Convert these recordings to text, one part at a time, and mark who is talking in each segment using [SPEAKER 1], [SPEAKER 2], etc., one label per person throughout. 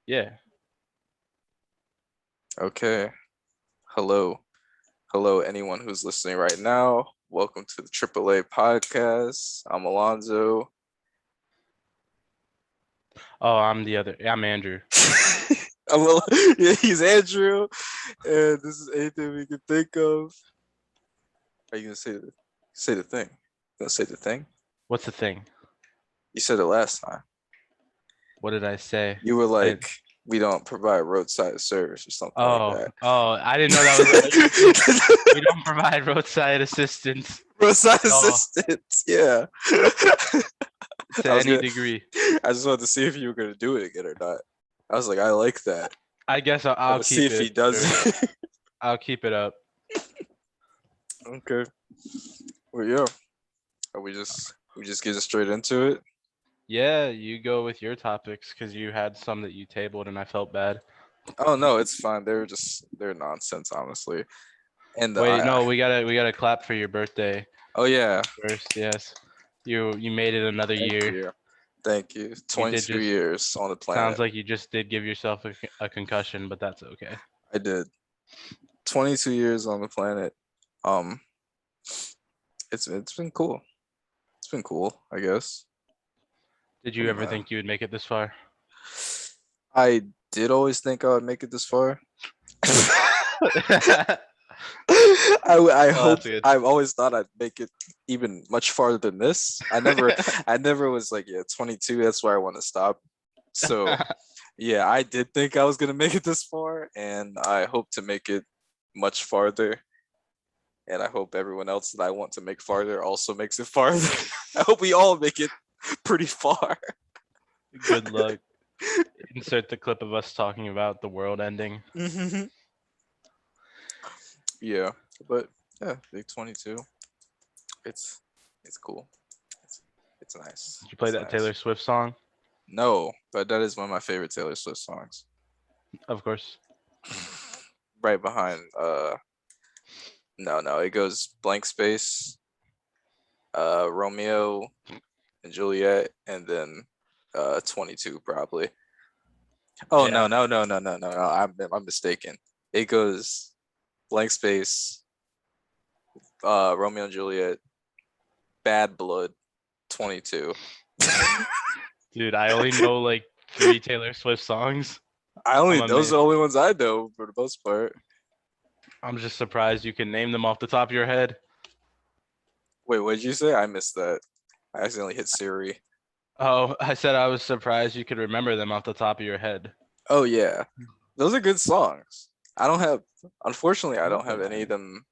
[SPEAKER 1] Yeah.
[SPEAKER 2] Okay. Hello. Hello, anyone who's listening right now. Welcome to the AAA podcast. I'm Alonzo.
[SPEAKER 1] Oh, I'm Andrew.
[SPEAKER 2] Yeah, he's Andrew. And this is anything we can think of. Are you gonna say the thing? Gonna say the thing?
[SPEAKER 1] What's the thing?
[SPEAKER 2] You said it last time.
[SPEAKER 1] What did I say?
[SPEAKER 2] You were
[SPEAKER 1] I didn't.
[SPEAKER 2] like, we don't provide roadside service or something like
[SPEAKER 1] Oh,
[SPEAKER 2] that.
[SPEAKER 1] oh, I didn't know that was what you meant. We don't provide roadside assistance
[SPEAKER 2] Roadside
[SPEAKER 1] at all
[SPEAKER 2] assistance, yeah.
[SPEAKER 1] to
[SPEAKER 2] I was
[SPEAKER 1] any
[SPEAKER 2] gonna
[SPEAKER 1] degree.
[SPEAKER 2] I just wanted to see if you were gonna do it again or not. I was like, I like that.
[SPEAKER 1] I guess
[SPEAKER 2] I'm
[SPEAKER 1] I'll
[SPEAKER 2] gonna see
[SPEAKER 1] keep
[SPEAKER 2] if he
[SPEAKER 1] it.
[SPEAKER 2] does
[SPEAKER 1] Sure.
[SPEAKER 2] it.
[SPEAKER 1] I'll keep it up.
[SPEAKER 2] Okay. Well, yeah. Are we just getting straight into it?
[SPEAKER 1] Yeah, you go with your topics because you had some that you tabled and I felt bad.
[SPEAKER 2] Oh no, it's fine. They're nonsense, honestly. And
[SPEAKER 1] Wait, no, we gotta clap for your birthday
[SPEAKER 2] oh yeah,
[SPEAKER 1] first. Yes, you made it another
[SPEAKER 2] thank
[SPEAKER 1] year.
[SPEAKER 2] you, thank you.
[SPEAKER 1] You did
[SPEAKER 2] 22
[SPEAKER 1] just
[SPEAKER 2] years on the
[SPEAKER 1] Sounds
[SPEAKER 2] planet.
[SPEAKER 1] like you just did give yourself a concussion, but that's okay.
[SPEAKER 2] I did 22 years on the planet. Um, it's been cool. It's been cool, I guess.
[SPEAKER 1] Did you
[SPEAKER 2] Um,
[SPEAKER 1] ever think you would make it this far?
[SPEAKER 2] I did always think I would make it this far.
[SPEAKER 1] Oh,
[SPEAKER 2] I hope
[SPEAKER 1] that's good.
[SPEAKER 2] I've always thought I'd make it even much farther than this. I never was like, yeah, 22, that's where I want to stop. So yeah, I did think I was gonna make it this far, and I hope to make it much farther. And I hope everyone else that I want to make farther also makes it farther. I hope we all make it pretty far.
[SPEAKER 1] Good luck. Insert the clip of us talking about the world ending.
[SPEAKER 2] Yeah, but yeah, big 22. It's it's cool. It's it's nice.
[SPEAKER 1] Did you play
[SPEAKER 2] It's
[SPEAKER 1] that Taylor
[SPEAKER 2] nice.
[SPEAKER 1] Swift song?
[SPEAKER 2] No, but that is one of my favorite Taylor Swift songs.
[SPEAKER 1] Of course.
[SPEAKER 2] Right behind no, it goes Blank Space, Romeo and Juliet, and then 22 probably. Oh
[SPEAKER 1] Yeah.
[SPEAKER 2] no. I'm mistaken. It goes Blank Space, Romeo and Juliet, Bad Blood, 22.
[SPEAKER 1] Dude, I only know like 3 Taylor Swift songs.
[SPEAKER 2] I
[SPEAKER 1] I'm
[SPEAKER 2] only those
[SPEAKER 1] amazed.
[SPEAKER 2] are the only ones I know for the most part.
[SPEAKER 1] I'm just surprised you can name them off the top of your head.
[SPEAKER 2] Wait, what did you say? I missed that. I accidentally hit Siri.
[SPEAKER 1] Oh, I said I was surprised you could remember them off the top of your head.
[SPEAKER 2] Oh yeah, those are good songs. I don't have, unfortunately, I don't have any of them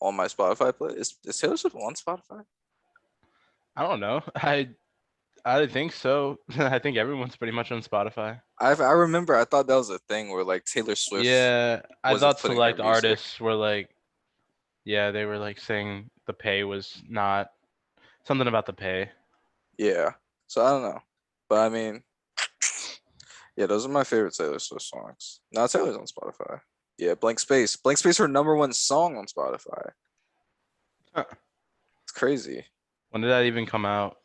[SPEAKER 2] on my Spotify playlist. Is Taylor Swift on Spotify?
[SPEAKER 1] I don't know. I think so. I think everyone's pretty much on Spotify.
[SPEAKER 2] I remember I thought that was a thing where like Taylor Swift
[SPEAKER 1] Yeah, I
[SPEAKER 2] wasn't
[SPEAKER 1] thought
[SPEAKER 2] putting her
[SPEAKER 1] select
[SPEAKER 2] music.
[SPEAKER 1] artists were like, yeah, they were like saying the pay was not something about the pay.
[SPEAKER 2] Yeah, so I don't know, but I mean, yeah, those are my favorite Taylor Swift songs. Now Taylor's on Spotify. Yeah, Blank Space. Blank Space, her number one song on Spotify.
[SPEAKER 1] Huh.
[SPEAKER 2] It's crazy.
[SPEAKER 1] When did that even come out?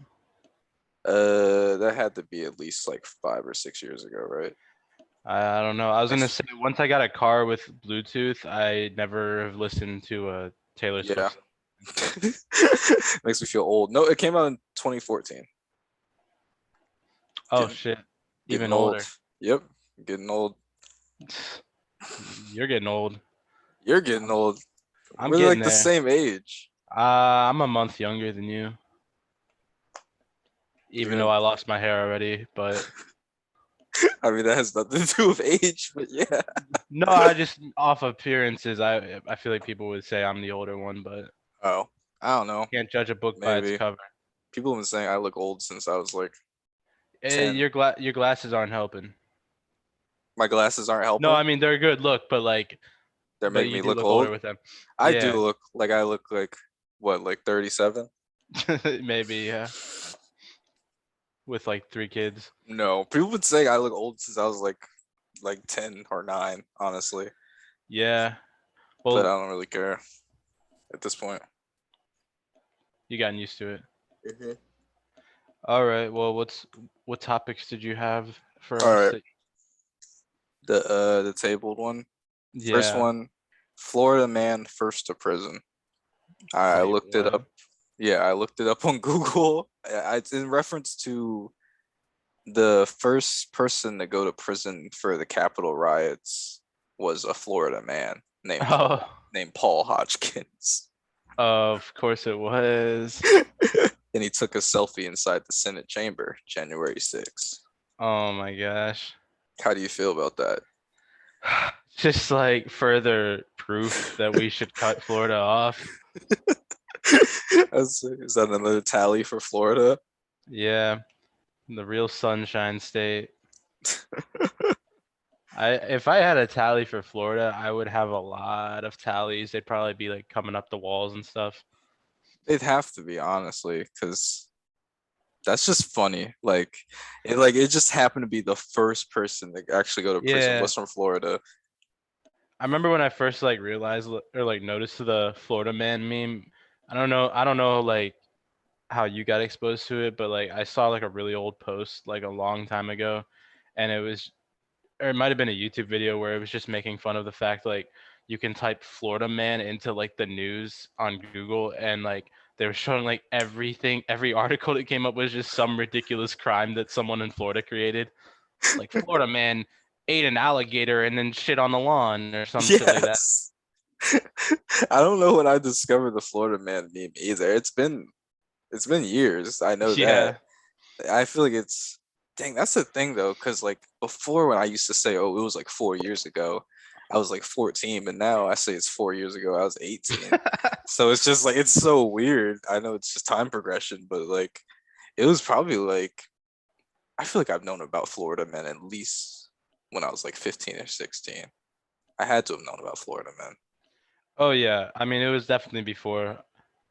[SPEAKER 2] That had to be at least like 5 or 6 years ago, right?
[SPEAKER 1] I don't know. I was
[SPEAKER 2] Like,
[SPEAKER 1] gonna say once I got a car with Bluetooth, I never have listened to a Taylor
[SPEAKER 2] yeah.
[SPEAKER 1] Swift song.
[SPEAKER 2] Makes me feel old. No, it came out in 2014.
[SPEAKER 1] Oh
[SPEAKER 2] Getting
[SPEAKER 1] shit,
[SPEAKER 2] getting
[SPEAKER 1] even
[SPEAKER 2] old.
[SPEAKER 1] older.
[SPEAKER 2] Yep, getting old.
[SPEAKER 1] You're getting old.
[SPEAKER 2] You're getting old.
[SPEAKER 1] I'm
[SPEAKER 2] We're
[SPEAKER 1] getting
[SPEAKER 2] like the
[SPEAKER 1] there.
[SPEAKER 2] same age.
[SPEAKER 1] I'm a month younger than you, even though
[SPEAKER 2] Good.
[SPEAKER 1] I lost my hair already. But
[SPEAKER 2] I mean, that has nothing to do with age, but yeah.
[SPEAKER 1] no, I just off appearances, I feel like people would say I'm the older one, but
[SPEAKER 2] Oh, I don't know.
[SPEAKER 1] can't judge a book by its
[SPEAKER 2] Maybe.
[SPEAKER 1] cover.
[SPEAKER 2] People have been saying I look old since I was like 10.
[SPEAKER 1] Your glasses aren't helping.
[SPEAKER 2] My glasses aren't
[SPEAKER 1] No,
[SPEAKER 2] helping.
[SPEAKER 1] I mean they're a good look, but
[SPEAKER 2] They're
[SPEAKER 1] but
[SPEAKER 2] making
[SPEAKER 1] you
[SPEAKER 2] me
[SPEAKER 1] do
[SPEAKER 2] look
[SPEAKER 1] look older
[SPEAKER 2] old.
[SPEAKER 1] with them.
[SPEAKER 2] I do
[SPEAKER 1] Yeah,
[SPEAKER 2] look like I look like what, like 37?
[SPEAKER 1] maybe yeah, with like 3 kids.
[SPEAKER 2] No, people have been saying I look old since I was like 10 or 9, honestly.
[SPEAKER 1] Yeah,
[SPEAKER 2] But I
[SPEAKER 1] well,
[SPEAKER 2] don't really care at this point.
[SPEAKER 1] you gotten used to it.
[SPEAKER 2] Mhm.
[SPEAKER 1] All right. Well, what topics did you have for
[SPEAKER 2] All
[SPEAKER 1] us?
[SPEAKER 2] right. The tabled one. First
[SPEAKER 1] Yeah.
[SPEAKER 2] one, Florida man first to prison. I
[SPEAKER 1] Wait,
[SPEAKER 2] looked it
[SPEAKER 1] what?
[SPEAKER 2] up. Yeah, I looked it up on Google. It's in reference to the first person to go to prison for the Capitol riots was a Florida man
[SPEAKER 1] Oh,
[SPEAKER 2] named Paul Hodgkins.
[SPEAKER 1] of course it was.
[SPEAKER 2] And he took a selfie inside the Senate chamber January 6th.
[SPEAKER 1] Oh my gosh.
[SPEAKER 2] How do you feel about that?
[SPEAKER 1] Just like further proof that we should cut Florida off.
[SPEAKER 2] Is that another tally for Florida?
[SPEAKER 1] Yeah, the real sunshine state. If I had a tally for Florida, I would have a lot of tallies. They'd probably be like coming up the walls and stuff.
[SPEAKER 2] They'd have to be, honestly, because that's just funny. Like it just happened to be the first person to actually go to prison
[SPEAKER 1] Yeah,
[SPEAKER 2] was from Florida.
[SPEAKER 1] I remember when I first like realized or like noticed the Florida man meme. I don't know like how you got exposed to it, but like I saw like a really old post like a long time ago, and it was, or it might have been a YouTube video where it was just making fun of the fact like you can type Florida man into like the news on Google, and like they were showing like everything, every article that came up was just some ridiculous crime that someone in Florida created. Like Florida man ate an alligator and then shit on the lawn or some shit like that.
[SPEAKER 2] Yes. I don't know when I discovered the Florida man meme either. It's been years. I know that.
[SPEAKER 1] Yeah.
[SPEAKER 2] I feel like it's dang, that's the thing though, because like before when I used to say, oh, it was like 4 years ago, I was like 14, but now I say it's 4 years ago, I was 18. So it's just like it's so weird. I know it's just time progression, but like it was probably like I feel like I've known about Florida man at least when I was like 15 or 16. I had to have known about Florida man.
[SPEAKER 1] Oh yeah. I mean, it was definitely before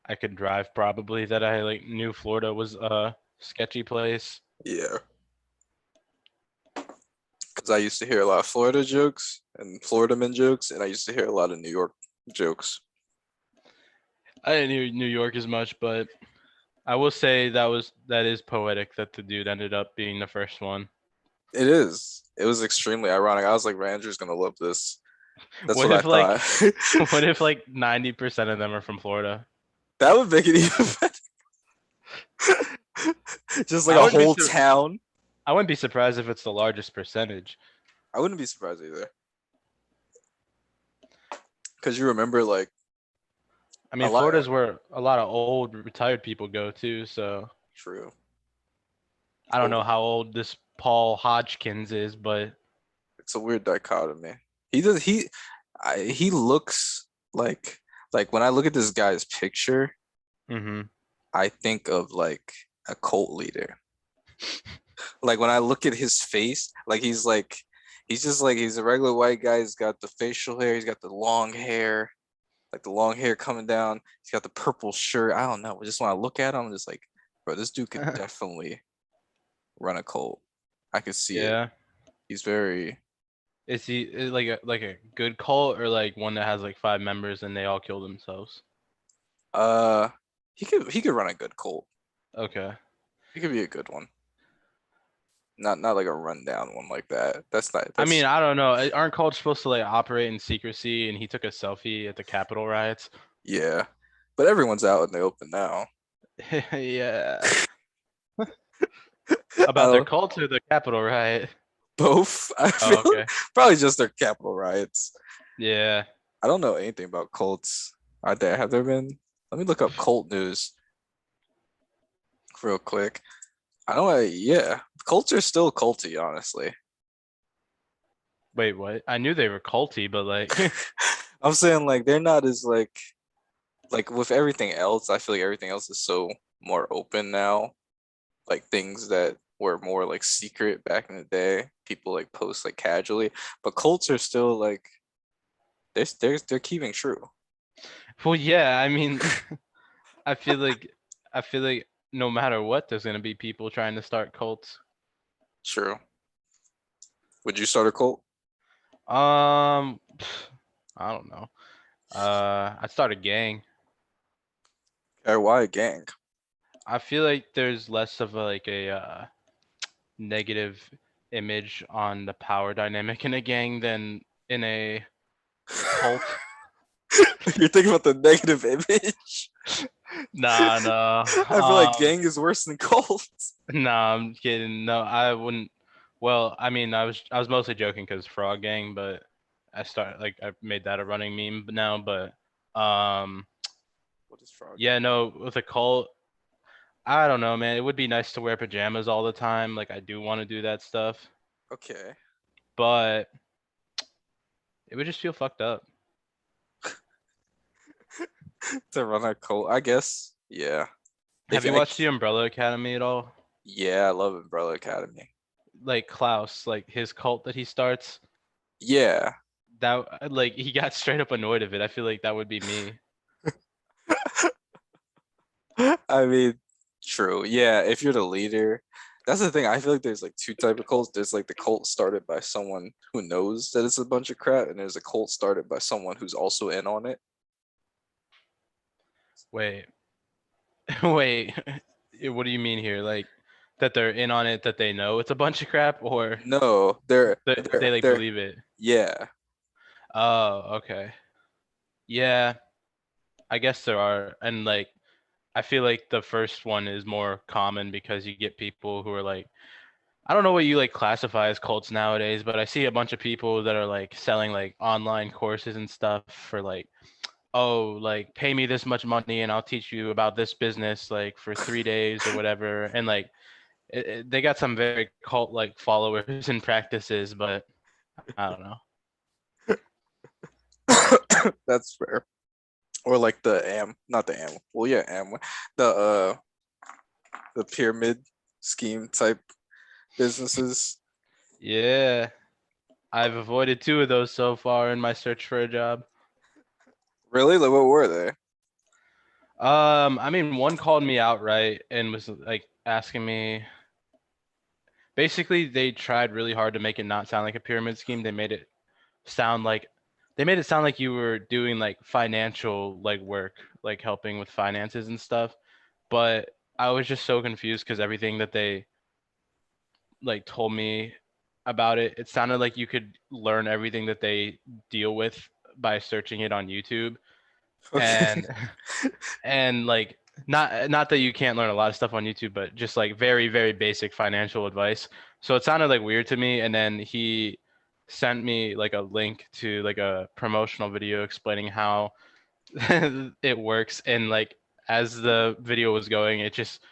[SPEAKER 1] I could drive probably that I like knew Florida was a sketchy place.
[SPEAKER 2] Yeah. Because I used to hear a lot of Florida jokes and Florida man jokes, and I used to hear a lot of New York jokes.
[SPEAKER 1] I didn't hear New York as much, but I will say that is poetic that the dude ended up being the first one.
[SPEAKER 2] It is. It was extremely ironic. I was like, Ranger's gonna love this. That's
[SPEAKER 1] What
[SPEAKER 2] what I
[SPEAKER 1] if
[SPEAKER 2] thought.
[SPEAKER 1] like what if like 90% of them are from Florida?
[SPEAKER 2] That would make it even better. Just like
[SPEAKER 1] I
[SPEAKER 2] a
[SPEAKER 1] wouldn't be
[SPEAKER 2] whole
[SPEAKER 1] sur-
[SPEAKER 2] town.
[SPEAKER 1] I wouldn't be surprised if it's the largest percentage.
[SPEAKER 2] I wouldn't be surprised either. Because you remember like
[SPEAKER 1] I
[SPEAKER 2] a
[SPEAKER 1] mean,
[SPEAKER 2] lot.
[SPEAKER 1] Florida's where a lot of old retired people go to, so
[SPEAKER 2] True.
[SPEAKER 1] I don't
[SPEAKER 2] Well,
[SPEAKER 1] know how old this Paul Hodgkins is, but
[SPEAKER 2] it's a weird dichotomy. He does he looks like when I look at this guy's picture,
[SPEAKER 1] mhm.
[SPEAKER 2] I think of like a cult leader. Like when I look at his face, he's just like he's a regular white guy. He's got the facial hair, he's got the long hair, like the long hair coming down. He's got the purple shirt. I don't know. Just when I look at him, I'm just like, bro, this dude could definitely run a cult. I could see it.
[SPEAKER 1] Yeah.
[SPEAKER 2] He's very
[SPEAKER 1] Is like a good cult or like one that has like 5 members and they all kill themselves?
[SPEAKER 2] uh he could run a good cult.
[SPEAKER 1] Okay.
[SPEAKER 2] He could be a good one. Not like a rundown one like that. That's not
[SPEAKER 1] I mean,
[SPEAKER 2] that's
[SPEAKER 1] I don't know. Aren't cults supposed to like operate in secrecy? And he took a selfie at the Capitol riots.
[SPEAKER 2] yeah. But everyone's out in the open now.
[SPEAKER 1] Yeah.
[SPEAKER 2] I
[SPEAKER 1] About their
[SPEAKER 2] don't
[SPEAKER 1] cult or the Capitol riot?
[SPEAKER 2] both. I
[SPEAKER 1] Oh,
[SPEAKER 2] feel
[SPEAKER 1] okay.
[SPEAKER 2] probably just their Capitol riots.
[SPEAKER 1] Yeah.
[SPEAKER 2] I don't know anything about cults. Are there? Have there been? Let me look up cult news real quick. I know. Yeah, cults are still culty, honestly.
[SPEAKER 1] Wait, what? I knew they were culty, but like,
[SPEAKER 2] I'm saying like they're not as like with everything else. I feel like everything else is so more open now. Like things that were more like secret back in the day, people like post like casually, but cults are still like they're keeping true.
[SPEAKER 1] well, yeah. I mean, I feel like, I feel like no matter what, there's gonna be people trying to start cults.
[SPEAKER 2] True. Would you start a cult?
[SPEAKER 1] Um, I don't know. I'd start a gang.
[SPEAKER 2] Or why a gang?
[SPEAKER 1] I feel like there's less of a, like a negative. image on the power dynamic in a gang than in a cult.
[SPEAKER 2] You're thinking about the negative image.
[SPEAKER 1] Nah, nah.
[SPEAKER 2] I feel like gang is worse than cult.
[SPEAKER 1] Nah, I'm kidding. No, I wouldn't. Well, I mean, I was mostly joking because Frog Gang, but I made that a running meme now. But
[SPEAKER 2] What is frog
[SPEAKER 1] yeah,
[SPEAKER 2] gang?
[SPEAKER 1] no, with a cult, I don't know, man. It would be nice to wear pajamas all the time. Like I do want to do that stuff,
[SPEAKER 2] Okay.
[SPEAKER 1] but it would just feel fucked up.
[SPEAKER 2] To run a cult, I guess. Yeah.
[SPEAKER 1] Have
[SPEAKER 2] If
[SPEAKER 1] you
[SPEAKER 2] I
[SPEAKER 1] watched the Umbrella Academy at all?
[SPEAKER 2] yeah, I love Umbrella Academy.
[SPEAKER 1] Like Klaus, like his cult that he starts,
[SPEAKER 2] Yeah.
[SPEAKER 1] that like he got straight up annoyed of it. I feel like that would be me.
[SPEAKER 2] I mean, true. Yeah, if you're the leader, that's the thing. I feel like there's like two type of cults. There's like the cult started by someone who knows that it's a bunch of crap, and there's a cult started by someone who's also in on it.
[SPEAKER 1] Wait, wait. What do you mean here? Like that they're in on it, that they know it's a bunch of crap, or
[SPEAKER 2] No, they're
[SPEAKER 1] they
[SPEAKER 2] they're
[SPEAKER 1] like
[SPEAKER 2] they're
[SPEAKER 1] believe it?
[SPEAKER 2] yeah.
[SPEAKER 1] Oh, okay. Yeah, I guess there are. And like I feel like the first one is more common because you get people who are like, I don't know what you like classify as cults nowadays, but I see a bunch of people that are like selling like online courses and stuff for like, oh, like pay me this much money and I'll teach you about this business like for 3 days or whatever. And like they got some very cult like followers and practices, but I don't know.
[SPEAKER 2] That's fair. Or like not the well yeah, the pyramid scheme type businesses.
[SPEAKER 1] Yeah, I've avoided two of those so far in my search for a job.
[SPEAKER 2] Really? Like what were they?
[SPEAKER 1] I mean, one called me outright and was like asking me. Basically, they tried really hard to make it not sound like a pyramid scheme. Sound like they made it sound like you were doing like financial like work, like helping with finances and stuff. But I was just so confused because everything that they like told me about it, it sounded like you could learn everything that they deal with by searching it on YouTube.
[SPEAKER 2] Okay.
[SPEAKER 1] And and like not that you can't learn a lot of stuff on YouTube, but just like very very basic financial advice. So it sounded like weird to me, and then he sent me like a link to like a promotional video explaining how it works, and like as the video was going, it just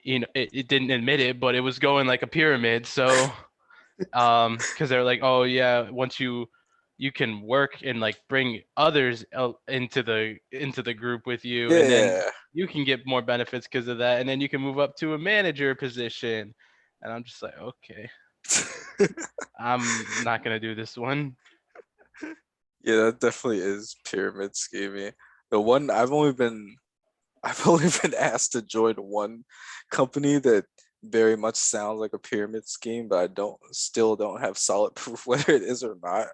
[SPEAKER 1] it didn't admit it, but it was going like a pyramid. So because they're like, oh yeah, once you can work and like bring others into the group with you, and then
[SPEAKER 2] Yeah.
[SPEAKER 1] you can get more benefits because of that, and then you can move up to a manager position. And I'm just like, okay, I'm not gonna do this one.
[SPEAKER 2] Yeah, that definitely is pyramid scheming. The one I've only been asked to join one company that very much sounds like a pyramid scheme, but I don't have solid proof whether it is or not.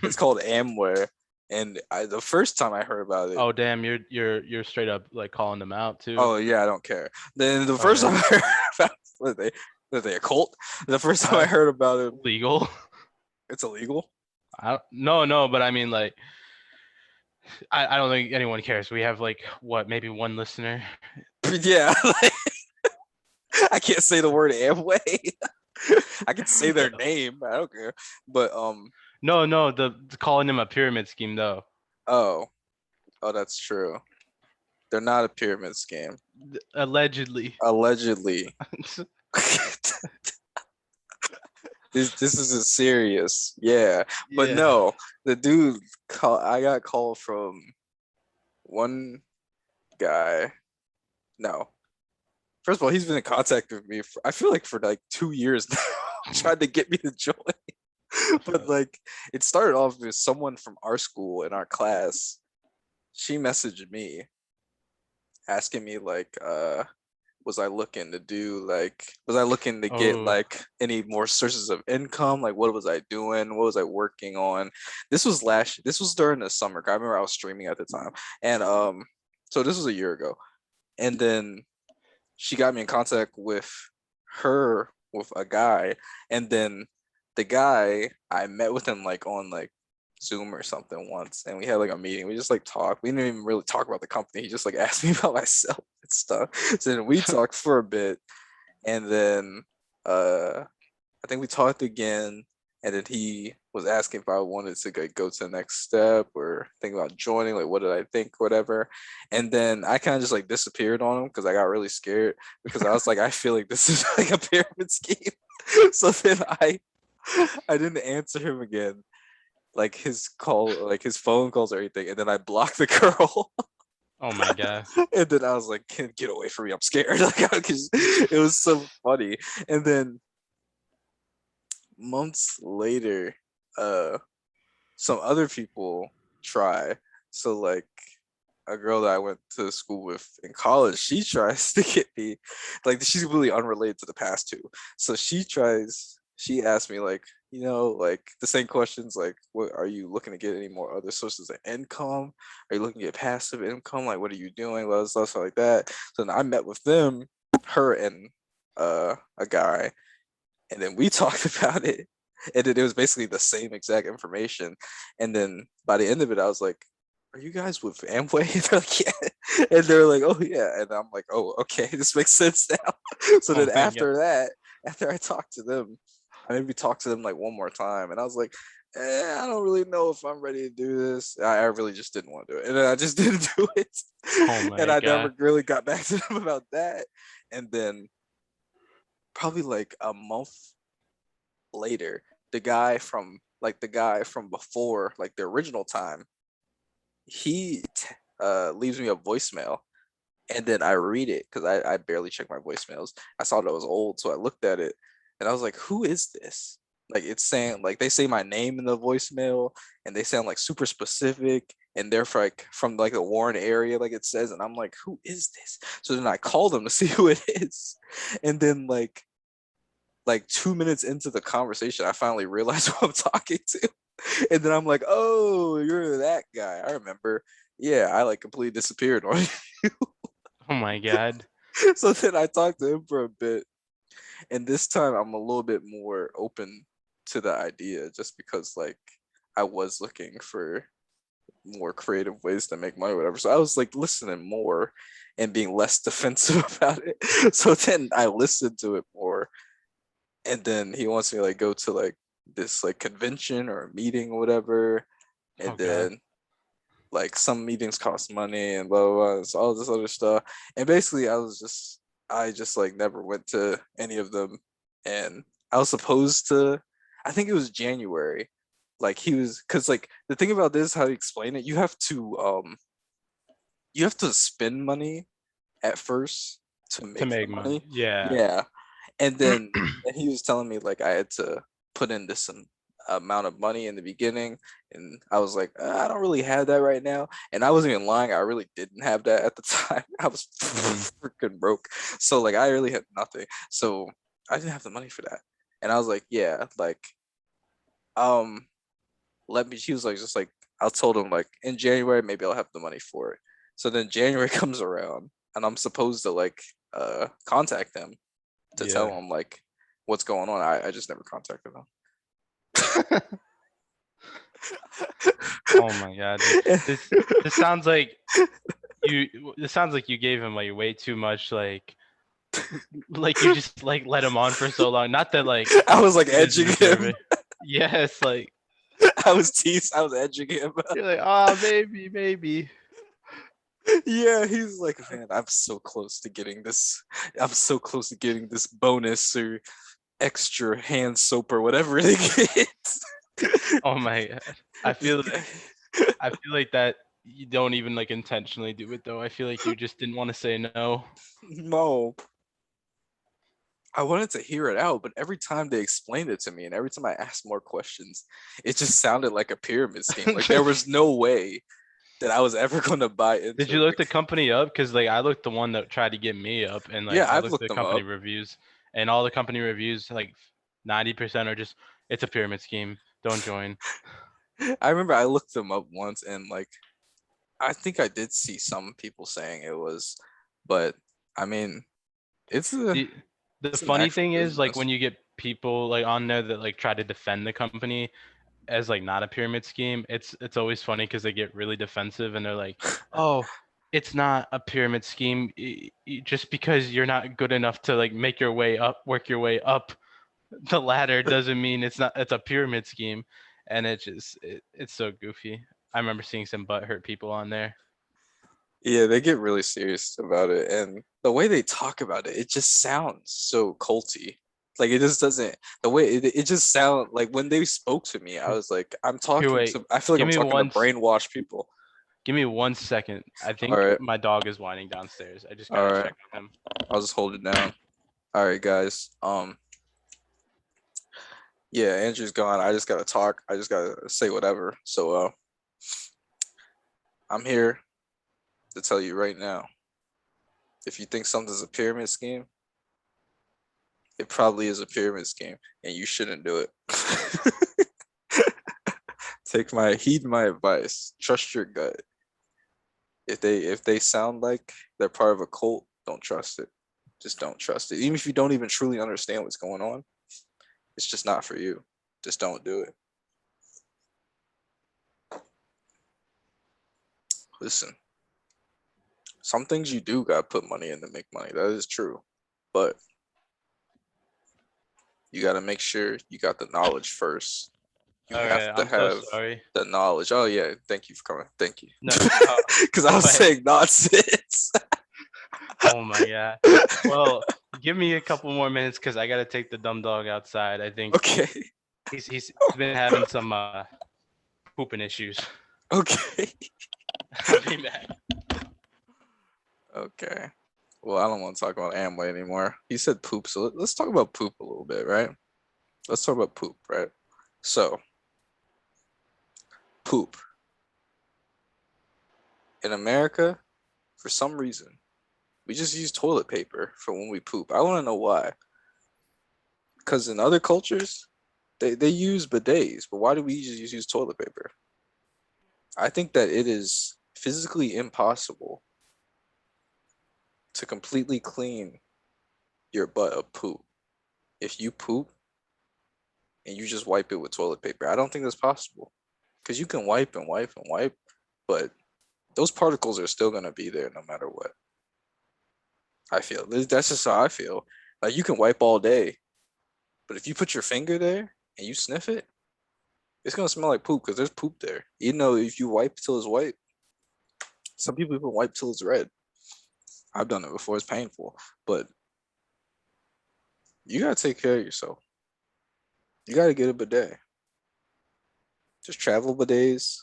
[SPEAKER 2] It's called Amware. And the first time I heard about it,
[SPEAKER 1] Oh damn, you're straight up like calling them out too.
[SPEAKER 2] oh yeah, I don't care. Then the first
[SPEAKER 1] Okay.
[SPEAKER 2] time I heard about were they a cult? The first time I
[SPEAKER 1] uh,
[SPEAKER 2] heard about it,
[SPEAKER 1] Legal.
[SPEAKER 2] it's illegal.
[SPEAKER 1] No, but I mean like I don't think anyone cares. We have like what, maybe one listener.
[SPEAKER 2] Yeah, like, I can't say the word Amway. I can say their name. I don't care. But
[SPEAKER 1] No, the calling him a pyramid scheme though.
[SPEAKER 2] oh, oh, that's true. They're not a pyramid scheme.
[SPEAKER 1] Allegedly.
[SPEAKER 2] Allegedly. This is a serious. Yeah. But
[SPEAKER 1] Yeah.
[SPEAKER 2] no, the dude I got called from one guy. No. First of all, he's been in contact with me I feel like for like 2 years now, trying to get me to join. But like it started off with someone from our school in our class. She messaged me asking me like was I looking to get
[SPEAKER 1] Oh,
[SPEAKER 2] like any more sources of income? Like what was I doing? What was I working on? This was during the summer. I remember I was streaming at the time. And so this was a year ago. And then she got me in contact with her with a guy, and then the guy I met with him like on like Zoom or something once, and we had like a meeting. We just like talked. We didn't even really talk about the company. He just like asked me about myself and stuff. So then we talked for a bit, and then uh I think we talked again, and then he was asking if I wanted to like go to the next step or think about joining, like what did I think, whatever. And then I kind of just like disappeared on him because I got really scared because I was like, I feel like this is like a pyramid scheme. So then I didn't answer him again, like his call, like his phone calls or anything, and then I blocked the girl.
[SPEAKER 1] Oh my god.
[SPEAKER 2] And then I was like, get away from me, I'm scared. Like, because it was so funny. And then months later, uh, some other people try. So like a girl that I went to school with in college, she tries to get me, like she's really unrelated to the past two. So she asked me like, like the same questions like, what are you looking to get any more other sources of income? Are you looking to get passive income? Like what are you doing? Stuff like that. So then I met with them, her and a guy, and then we talked about it, and then it was basically the same exact information. And then by the end of it I was like, are you guys with Amway? They're like, yeah. And they're like, oh yeah. And I'm like, oh, okay, this makes sense now. So
[SPEAKER 1] Oh
[SPEAKER 2] then
[SPEAKER 1] my god.
[SPEAKER 2] after that, after I talked to them, I maybe talked to them like one more time, and I was like, I don't really know if I'm ready to do this. I really just didn't want to do it, and then I just didn't do it.
[SPEAKER 1] Oh
[SPEAKER 2] And
[SPEAKER 1] my
[SPEAKER 2] I
[SPEAKER 1] god.
[SPEAKER 2] never really got back to them about that. And then probably like a month later, the guy from before, like the original time, leaves me a voicemail, and then I read it because I barely check my voicemails. I saw that it was old, so I looked at it, and I was like, who is this? Like it's saying, like they say my name in the voicemail, and they sound like super specific, and they're from like the Warren area, like it says, and I'm like, who is this? So then I call them to see who it is, and then like 2 minutes into the conversation, I finally realized who I'm talking to. And then I'm like, oh, you're that guy. I remember. Yeah, I like completely disappeared on you.
[SPEAKER 1] Oh my god.
[SPEAKER 2] So then I talked to him for a bit. And this time I'm a little bit more open to the idea just because like I was looking for more creative ways to make money, or whatever. So I was like listening more and being less defensive about it. So then I listened to it more, and then he wants me to like go to like this like convention or a meeting or whatever,
[SPEAKER 1] Oh
[SPEAKER 2] and
[SPEAKER 1] god.
[SPEAKER 2] then like some meetings cost money and blah blah, blah and so all this other stuff. And basically I just like never went to any of them. And I was supposed to, I think it was January, like he was, because like the thing about this, how to explain it, you have to spend money at first to
[SPEAKER 1] To
[SPEAKER 2] make the
[SPEAKER 1] make
[SPEAKER 2] money.
[SPEAKER 1] money. Yeah.
[SPEAKER 2] Yeah. And then and he was telling me like I had to put in this amount of money in the beginning, and I was like, I don't really have that right now. And I wasn't even lying, I really didn't have that at the time. I was
[SPEAKER 1] Hmm.
[SPEAKER 2] freaking broke. So like I really had nothing. So I didn't have the money for that. And I was like, yeah, like um let me, she was like, just like, I told him like in January maybe I'll have the money for it. So then January comes around, and I'm supposed to like contact them to tell
[SPEAKER 1] Yeah.
[SPEAKER 2] him like what's going on. I just never contacted
[SPEAKER 1] Oh my god, dude.
[SPEAKER 2] them.
[SPEAKER 1] This this sounds like this sounds like you gave him like way too much like you just like let him on for so long. Not that like
[SPEAKER 2] I was like
[SPEAKER 1] he doesn't
[SPEAKER 2] edging
[SPEAKER 1] deserve
[SPEAKER 2] him.
[SPEAKER 1] it. Yes, like
[SPEAKER 2] I was edging him.
[SPEAKER 1] you're like, oh maybe.
[SPEAKER 2] Yeah, he's like, man, I'm so close to getting this. I'm so close to getting this bonus or extra hand soap or whatever they get.
[SPEAKER 1] Oh my god. I feel like I feel like that you don't even like intentionally do it though. I feel like you just didn't want to say no.
[SPEAKER 2] No, I wanted to hear it out, but every time they explained it to me and every time I asked more questions, it just sounded like a pyramid scheme. Like there was no way that I was ever going to buy
[SPEAKER 1] Did
[SPEAKER 2] into
[SPEAKER 1] you
[SPEAKER 2] it.
[SPEAKER 1] look the company up? Because like I looked the one that tried to get me up, and like
[SPEAKER 2] Yeah,
[SPEAKER 1] I
[SPEAKER 2] I've
[SPEAKER 1] looked
[SPEAKER 2] looked
[SPEAKER 1] the
[SPEAKER 2] them
[SPEAKER 1] company
[SPEAKER 2] up.
[SPEAKER 1] reviews, and all the company reviews like 90% are just it's a pyramid scheme. Don't join.
[SPEAKER 2] I remember I looked them up once, and like I think I did see some people saying it was, but I mean, it's a
[SPEAKER 1] See, The
[SPEAKER 2] It's an
[SPEAKER 1] funny
[SPEAKER 2] actual
[SPEAKER 1] thing is, like, when
[SPEAKER 2] business.
[SPEAKER 1] you get people like on there that like try to defend the company as like not a pyramid scheme, it's always funny because they get really defensive and they're like, "Oh, it's not a pyramid scheme. Just because you're not good enough to like make your way up, work your way up the ladder doesn't mean it's not. It's a pyramid scheme," and it's so goofy. I remember seeing some butthurt people on there.
[SPEAKER 2] Yeah, they get really serious about it, and the way they talk about it, it just sounds so culty. Like it just doesn't. The way it just sound like when they spoke to me, I was like, I'm
[SPEAKER 1] Here,
[SPEAKER 2] talking
[SPEAKER 1] wait.
[SPEAKER 2] to. I feel like
[SPEAKER 1] Give
[SPEAKER 2] I'm
[SPEAKER 1] me
[SPEAKER 2] talking to
[SPEAKER 1] one.
[SPEAKER 2] brainwashed people.
[SPEAKER 1] Give me 1 second. I
[SPEAKER 2] All
[SPEAKER 1] think
[SPEAKER 2] right,
[SPEAKER 1] my dog is whining downstairs. I just
[SPEAKER 2] all
[SPEAKER 1] gotta
[SPEAKER 2] right.
[SPEAKER 1] check on him.
[SPEAKER 2] I'll just hold it down. All right, guys. Yeah, Andrew's gone. I just gotta talk. I just gotta say whatever. So, I'm here to tell you right now. If you think something's a pyramid scheme, it probably is a pyramid scheme, and you shouldn't do it. Heed my advice. Trust your gut. If they sound like they're part of a cult, don't trust it. Just don't trust it. Even if you don't even truly understand what's going on, it's just not for you. Just don't do it. Listen, some things you do gotta put money in to make money. That is true. But you gotta make sure you got the knowledge first. You
[SPEAKER 1] All
[SPEAKER 2] have
[SPEAKER 1] right.
[SPEAKER 2] to
[SPEAKER 1] I'm so
[SPEAKER 2] have
[SPEAKER 1] sorry.
[SPEAKER 2] the knowledge. Oh yeah, thank you for coming. Thank you.
[SPEAKER 1] No.
[SPEAKER 2] Because I was
[SPEAKER 1] What?
[SPEAKER 2] saying nonsense.
[SPEAKER 1] Oh my god. Well, give me a couple more minutes because I gotta take the dumb dog outside. I think
[SPEAKER 2] Okay.
[SPEAKER 1] he's been having some pooping issues.
[SPEAKER 2] Okay.
[SPEAKER 1] I'll be back.
[SPEAKER 2] Okay. Well, I don't want to talk about Amway anymore. He said poop, so let's talk about poop a little bit, right? Let's talk about poop, right? So, poop. In America, for some reason, we just use toilet paper for when we poop. I want to know why. Because in other cultures, they use bidets, but why do we just use toilet paper? I think that it is physically impossible to completely clean your butt of poop. If you poop and you just wipe it with toilet paper, I don't think that's possible. Because you can wipe and wipe and wipe, but those particles are still going to be there no matter what. I feel that's just how I feel. Like you can wipe all day, but if you put your finger there and you sniff it, it's gonna smell like poop because there's poop there. You know, if you wipe till it's white, some people even wipe till it's red. I've done it before. It's painful, but you gotta take care of yourself. You gotta get a bidet. There's travel bidets.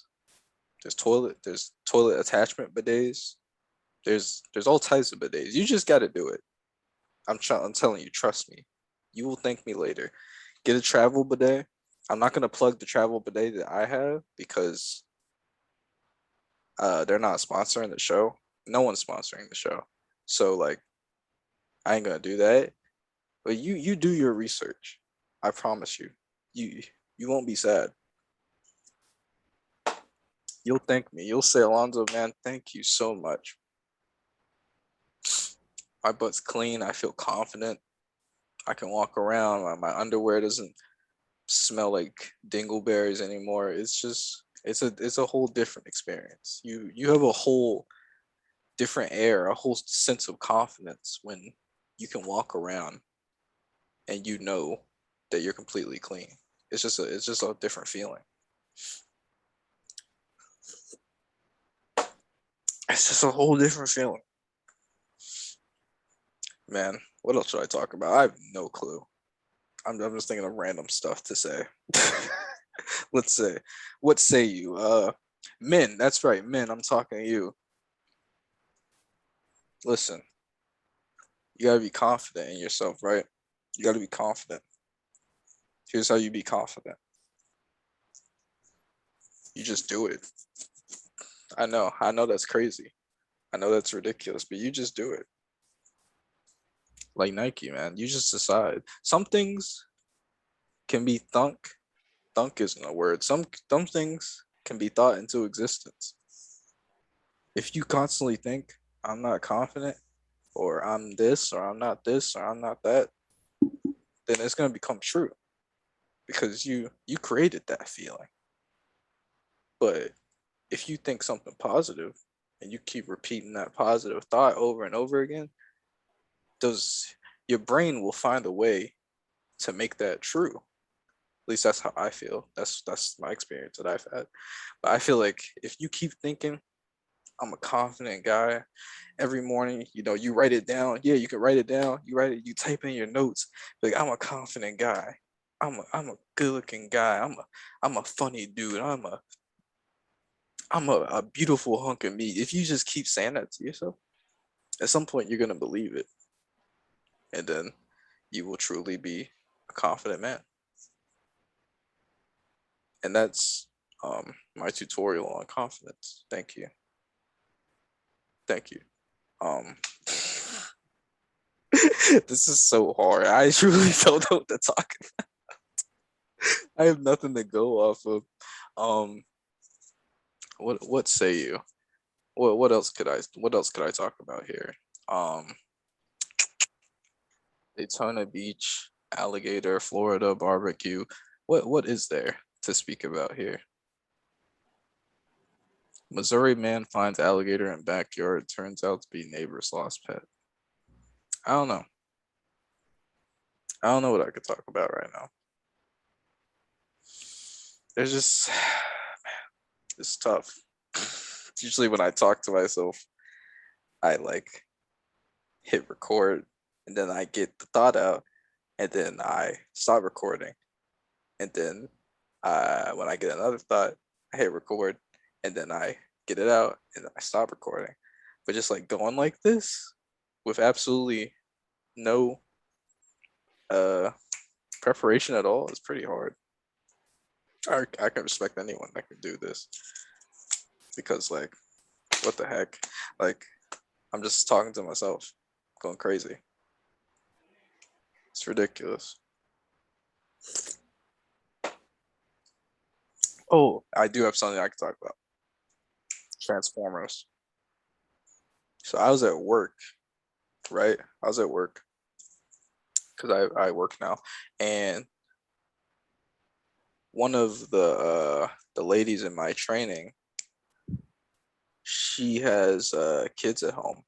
[SPEAKER 2] There's toilet attachment bidets. There's all types of bidets. You just gotta do it. I'm telling you, trust me. You will thank me later. Get a travel bidet. I'm not gonna plug the travel bidet that I have because they're not sponsoring the show. No one's sponsoring the show. So like I ain't gonna do that. But you do your research. I promise you. You you won't be sad. You'll thank me. You'll say, Alonzo, man, thank you so much. My butt's clean. I feel confident. I can walk around. My underwear doesn't smell like dingleberries anymore. It's just it's a whole different experience. You have a whole different air, a whole sense of confidence when you can walk around and you know that you're completely clean. It's just a different feeling. It's just a whole different feeling. Man, what else should I talk about? I have no clue. I'm just thinking of random stuff to say. Let's say, what say you? Men, that's right, men, I'm talking to you. Listen, you gotta be confident in yourself, right? You gotta be confident. Here's how you be confident. You just do it. I know that's crazy. I know that's ridiculous, but you just do it. Like Nike, man. You just decide. Some things can be thunk. Thunk isn't a word. Some things can be thought into existence. If you constantly think, I'm not confident, or I'm this, or I'm not this, or I'm not that, then it's gonna become true because you created that feeling. But if you think something positive and you keep repeating that positive thought over and over again, does your brain will find a way to make that true. At least that's how I feel. That's my experience that I've had. But I feel like if you keep thinking I'm a confident guy every morning, you write it down. Yeah, you can write it down. You write it, you type in your notes. Like I'm a confident guy. I'm a good looking guy. I'm a funny dude. I'm a beautiful hunk of meat. If you just keep saying that to yourself, at some point you're gonna believe it. And then you will truly be a confident man. And that's my tutorial on confidence. Thank you. Thank you. Um this is so hard. I truly don't know what to talk about. I have nothing to go off of. Um what say you? What else could I talk about here? Um Daytona Beach, alligator, Florida barbecue. What is there to speak about here? Missouri man finds alligator in backyard. Turns out to be neighbor's lost pet. I don't know. I don't know what I could talk about right now. There's just it's tough. Usually when I talk to myself, I like hit record and then I get the thought out and then I stop recording. And then when I get another thought, I hit record and then I get it out and I stop recording. But just like going like this with absolutely no uh preparation at all is pretty hard. I can respect anyone that can do this because like what the heck? Like I'm just talking to myself, going crazy. It's ridiculous. Oh, I do have something I can talk about. Transformers. So I was at work, right? I was at work because I work now, and one of the ladies in my training, she has kids at home,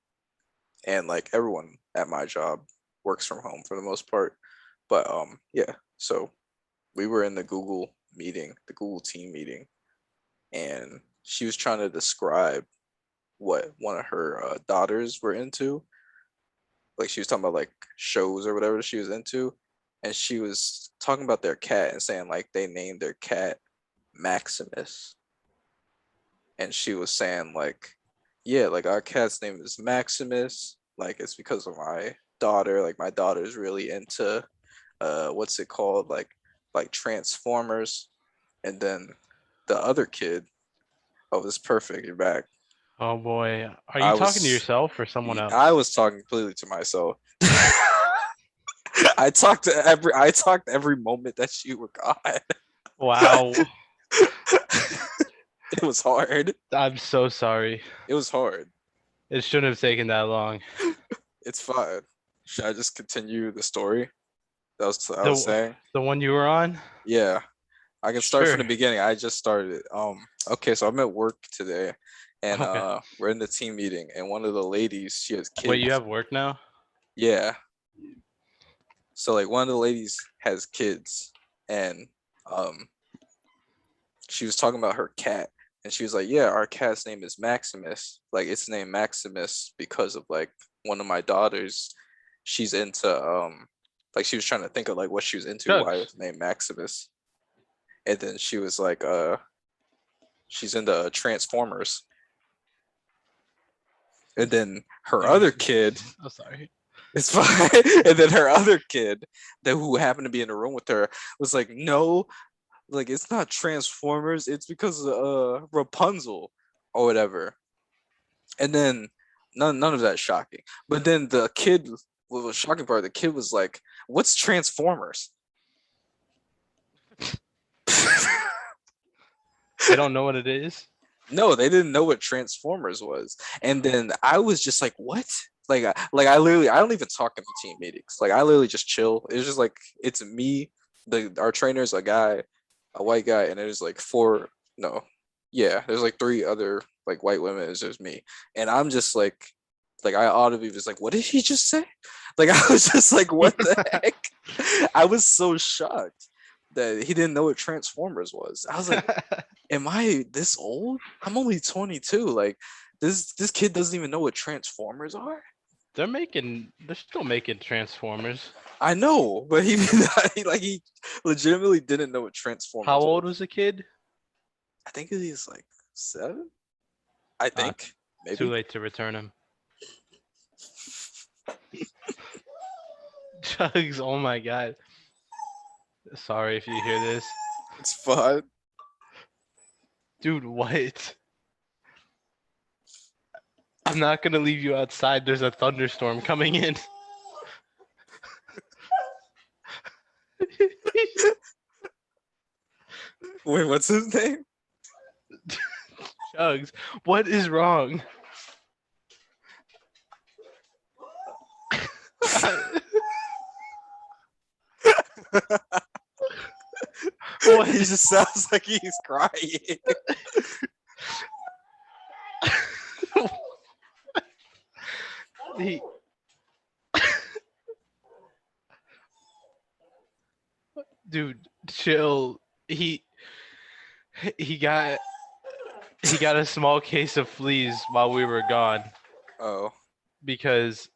[SPEAKER 2] and like everyone at my job works from home for the most part. But yeah, so we were in the Google meeting, the Google team meeting, and she was trying to describe what one of her daughters were into. Like she was talking about like shows or whatever she was into, and she was talking about their cat and saying like they named their cat Maximus, and she was saying like, yeah, like our cat's name is Maximus. Like it's because of my daughter. Like my daughter's really into what's it called? Like Transformers. And then the other kid, oh, this perfect. You're back.
[SPEAKER 1] Oh boy, are you
[SPEAKER 2] I
[SPEAKER 1] talking to
[SPEAKER 2] was
[SPEAKER 1] yourself or someone
[SPEAKER 2] I
[SPEAKER 1] else?
[SPEAKER 2] was talking completely to myself. I talked every moment that you were gone.
[SPEAKER 1] Wow,
[SPEAKER 2] It was hard.
[SPEAKER 1] I'm so sorry.
[SPEAKER 2] It was hard.
[SPEAKER 1] It shouldn't have taken that long.
[SPEAKER 2] It's fine. Should I just continue the story that I was
[SPEAKER 1] The
[SPEAKER 2] saying?
[SPEAKER 1] the one you were on?
[SPEAKER 2] Yeah, I can start from
[SPEAKER 1] Sure.
[SPEAKER 2] the beginning. I just started it. Okay, so I'm at work today, and
[SPEAKER 1] Okay.
[SPEAKER 2] we're in the team meeting, and one of the ladies, she has
[SPEAKER 1] Wait, you
[SPEAKER 2] kids.
[SPEAKER 1] have work now?
[SPEAKER 2] Yeah, so like one of the ladies has kids, and um, she was talking about her cat, and she was like, "Yeah, our cat's name is Maximus. Like it's named Maximus because of like one of my daughters. She's into like she was trying to think of like what she was into, why it
[SPEAKER 1] Drugs.
[SPEAKER 2] was named Maximus, and then she was like, she's into Transformers, and then her
[SPEAKER 1] You.
[SPEAKER 2] other kid."
[SPEAKER 1] I'm sorry.
[SPEAKER 2] It's fine. And then her other kid, that who happened to be in the room with her, was like, "No, like it's not Transformers. It's because of Rapunzel or whatever." And then none of that shocking. But then the kid, what was shocking part, the kid was like, "What's Transformers?"
[SPEAKER 1] They don't know what it is.
[SPEAKER 2] No, they didn't know what Transformers was. And then I was just like, "What?" Like I literally, I don't even talk in the team meetings. Like I literally just chill. It's just like it's me, our trainer's a guy, a white guy, and there's like four. No, yeah, there's like three other like white women. It's just me, and I'm just like I audibly was like, what did he just say? Like I was just like, what the heck? I was so shocked that he didn't know what Transformers was. I was like, am I this old? I'm only 22. Like this kid doesn't even know what Transformers are.
[SPEAKER 1] They're still making Transformers.
[SPEAKER 2] I know, but he he legitimately didn't know what
[SPEAKER 1] How
[SPEAKER 2] Transformers
[SPEAKER 1] old
[SPEAKER 2] was.
[SPEAKER 1] was the kid?
[SPEAKER 2] I think he's like 7. I
[SPEAKER 1] Uh,
[SPEAKER 2] think
[SPEAKER 1] Too
[SPEAKER 2] maybe.
[SPEAKER 1] late to return him. Chugs, oh my god. Sorry if you hear this.
[SPEAKER 2] It's fun.
[SPEAKER 1] Dude, what? I'm not gonna leave you outside. There's a thunderstorm coming in.
[SPEAKER 2] Wait, what's his name?
[SPEAKER 1] Chugs, what is wrong? What?
[SPEAKER 2] He just sounds like he's crying.
[SPEAKER 1] he, dude, chill. He got a small case of fleas while we were gone
[SPEAKER 2] Oh,
[SPEAKER 1] because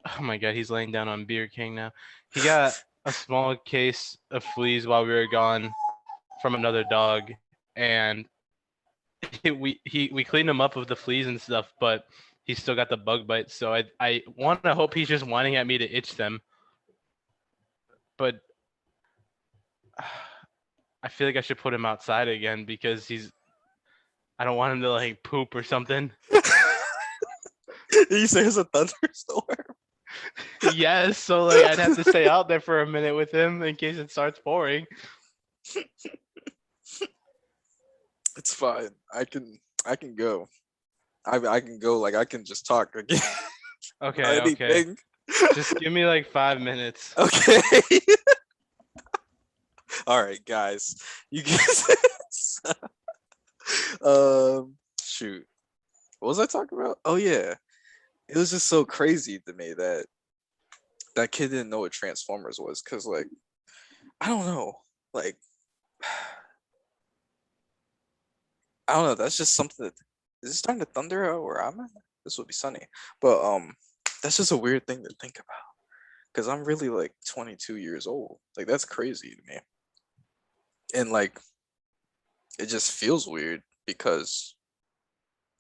[SPEAKER 1] oh my god, he's laying down on Beer King now. He got a small case of fleas while we were gone from another dog, and we cleaned him up with the fleas and stuff, but he's still got the bug bites. So I want to hope he's just whining at me to itch them, but I feel like I should put him outside again because I don't want him to like poop or something.
[SPEAKER 2] did you say it's a thunderstorm?
[SPEAKER 1] Yes, so like I'd have to stay out there for a minute with him in case it starts pouring.
[SPEAKER 2] It's fine. I can go. I can go. Like I can just talk again.
[SPEAKER 1] Okay, okay.
[SPEAKER 2] Anything.
[SPEAKER 1] Just give me like 5 minutes.
[SPEAKER 2] Okay. All right, guys. You guys. Shoot. What was I talking about? Oh yeah, it was just so crazy to me that that kid didn't know what Transformers was, cause like I don't know, like I don't know. That's just something that is it starting to thunder out where I'm at? This would be sunny, but that's just a weird thing to think about, cause I'm really like 22 years old. Like that's crazy to me, and like it just feels weird because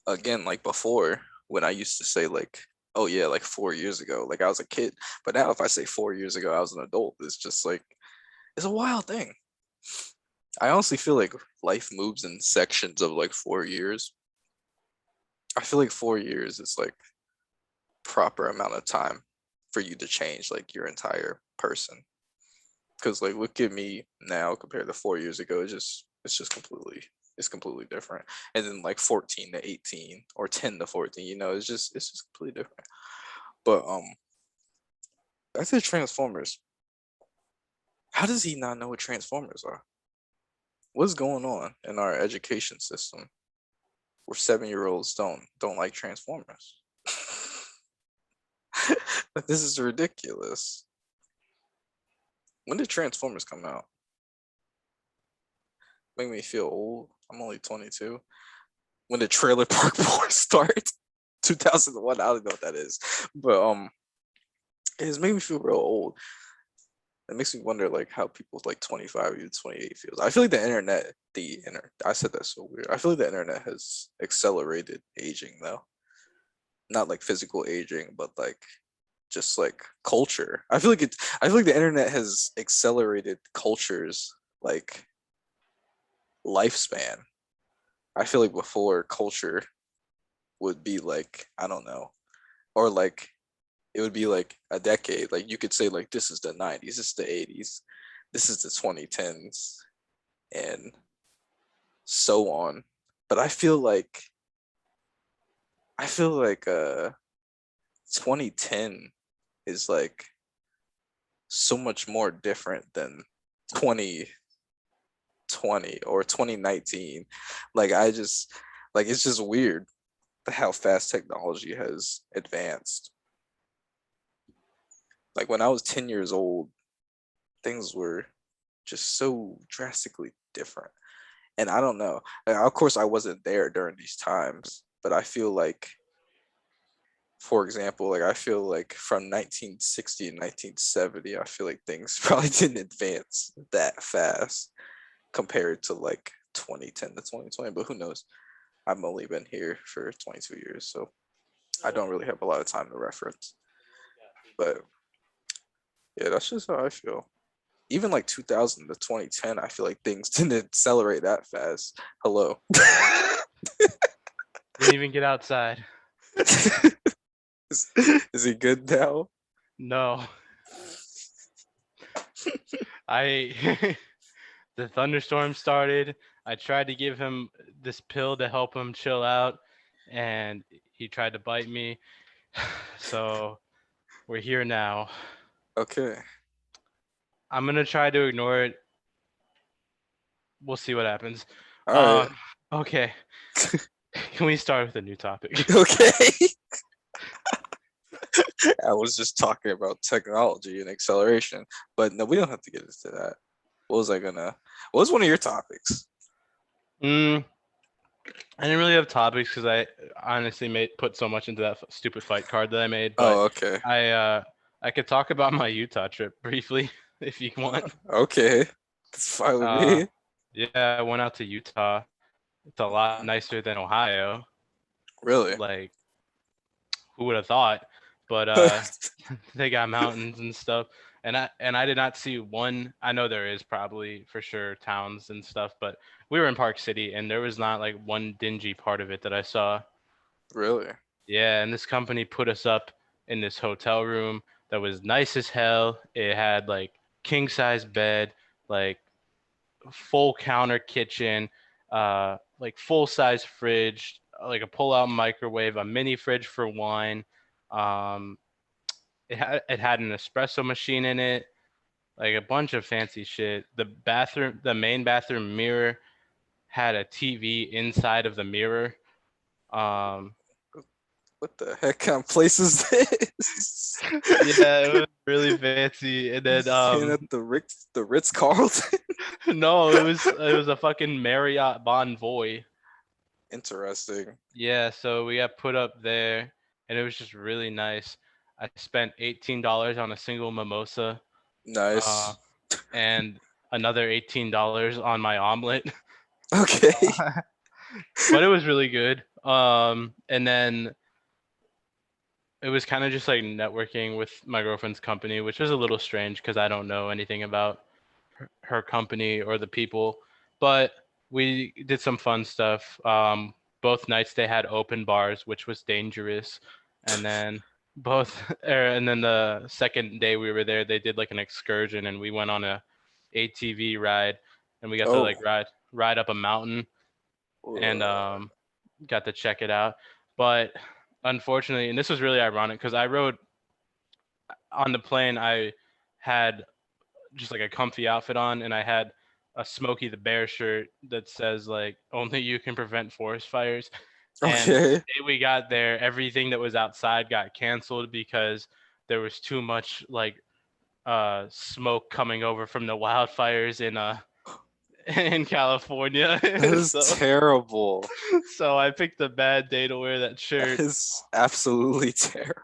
[SPEAKER 2] again, like before, when I used to say like, oh yeah, like 4 years ago, like I was a kid. But now if I say 4 years ago I was an adult, it's just like it's a wild thing. I honestly feel like life moves in sections of like 4 years. I feel like 4 years is like proper amount of time for you to change like your entire person. Cause like look at me now compared to 4 years ago, it's just completely it's completely different. And then like 14 to 18 or 10 to 14, it's just completely different. But back to Transformers. How does he not know what Transformers are? What's going on in our education system where 7-year-olds don't like Transformers? Like this is ridiculous. When did Transformers come out? Make me feel old. I'm only 22. When did Trailer Park Boys start? 2001. I don't know what that is, but it's made me feel real old. It makes me wonder like how people like 25 to 28 feels. I feel like I said that so weird. I feel like the internet has accelerated aging though. Not like physical aging, but like just like culture. I feel like the internet has accelerated cultures like lifespan. I feel like before culture would be like, I don't know, or like it would be like a decade. Like you could say like this is the 90s, this is the 80s, this is the 2010s, and so on. But I feel like 2010 is like so much more different than 2020 or 2019. Like I just like it's just weird how fast technology has advanced. Like when I was 10 years old, things were just so drastically different. And I don't know. Of course, I wasn't there during these times, but I feel like, for example, like I feel like from 1960 to 1970, I feel like things probably didn't advance that fast compared to like 2010 to 2020. But who knows? I've only been here for 22 years, so I don't really have a lot of time to reference. But yeah, that's just how I feel. Even like 2000 to 2010, I feel like things didn't accelerate that fast. Hello.
[SPEAKER 1] Didn't even get outside.
[SPEAKER 2] is, is he good now?
[SPEAKER 1] No, I the thunderstorm started. I tried to give him this pill to help him chill out, and he tried to bite me. So we're here now.
[SPEAKER 2] Okay.
[SPEAKER 1] I'm gonna try to ignore it. We'll see what happens.
[SPEAKER 2] All right.
[SPEAKER 1] Um, okay. Can we start with a new topic?
[SPEAKER 2] Okay. I was just talking about technology and acceleration, but no, we don't have to get into that. What was I gonna? What was one of your topics?
[SPEAKER 1] mm, I didn't really have topics because I honestly put so much into that stupid fight card that I made. But
[SPEAKER 2] Oh, okay.
[SPEAKER 1] I uh, I could talk about my Utah trip briefly if you want.
[SPEAKER 2] Okay. That's fine with
[SPEAKER 1] Uh,
[SPEAKER 2] me.
[SPEAKER 1] yeah, I went out to Utah. It's a lot nicer than Ohio.
[SPEAKER 2] Really?
[SPEAKER 1] Like, who would have thought? But they got mountains and stuff. And I did not see one. I know there is probably for sure towns and stuff, but we were in Park City and there was not like one dingy part of it that I saw.
[SPEAKER 2] Really?
[SPEAKER 1] Yeah, and this company put us up in this hotel room that was nice as hell. It had like king size bed, like full counter kitchen, like full size fridge, like a pull out microwave, a mini fridge for wine. Um, it had an espresso machine in it, like a bunch of fancy shit. The main bathroom mirror had a TV inside of the mirror. Um,
[SPEAKER 2] What the heck kind of place is this?
[SPEAKER 1] yeah, it was really fancy. And then
[SPEAKER 2] Staying at the Ritz Carlton.
[SPEAKER 1] no, it was a fucking Marriott Bonvoy.
[SPEAKER 2] Interesting.
[SPEAKER 1] Yeah, so we got put up there, and it was just really nice. I spent $18 on a single mimosa, uh,
[SPEAKER 2] Nice.
[SPEAKER 1] and another $18 on my omelet.
[SPEAKER 2] Okay.
[SPEAKER 1] But it was really good. And then it was kind of just like networking with my girlfriend's company, which was a little strange because I don't know anything about her company or the people. But we did some fun stuff. Both nights they had open bars, which was dangerous. And then and then the second day we were there, they did like an excursion, and we went on a ATV ride, and we got to like
[SPEAKER 2] Oh.
[SPEAKER 1] ride up a mountain, and got to check it out. But unfortunately, and this was really ironic because I rode on the plane, I had just like a comfy outfit on, and I had a Smokey the Bear shirt that says like only you can prevent forest fires. And the
[SPEAKER 2] Okay.
[SPEAKER 1] day we got there, everything that was outside got canceled because there was too much like smoke coming over from the wildfires in California.
[SPEAKER 2] That is
[SPEAKER 1] so
[SPEAKER 2] terrible.
[SPEAKER 1] so I picked a bad day to wear that
[SPEAKER 2] That
[SPEAKER 1] shirt.
[SPEAKER 2] is absolutely terrible.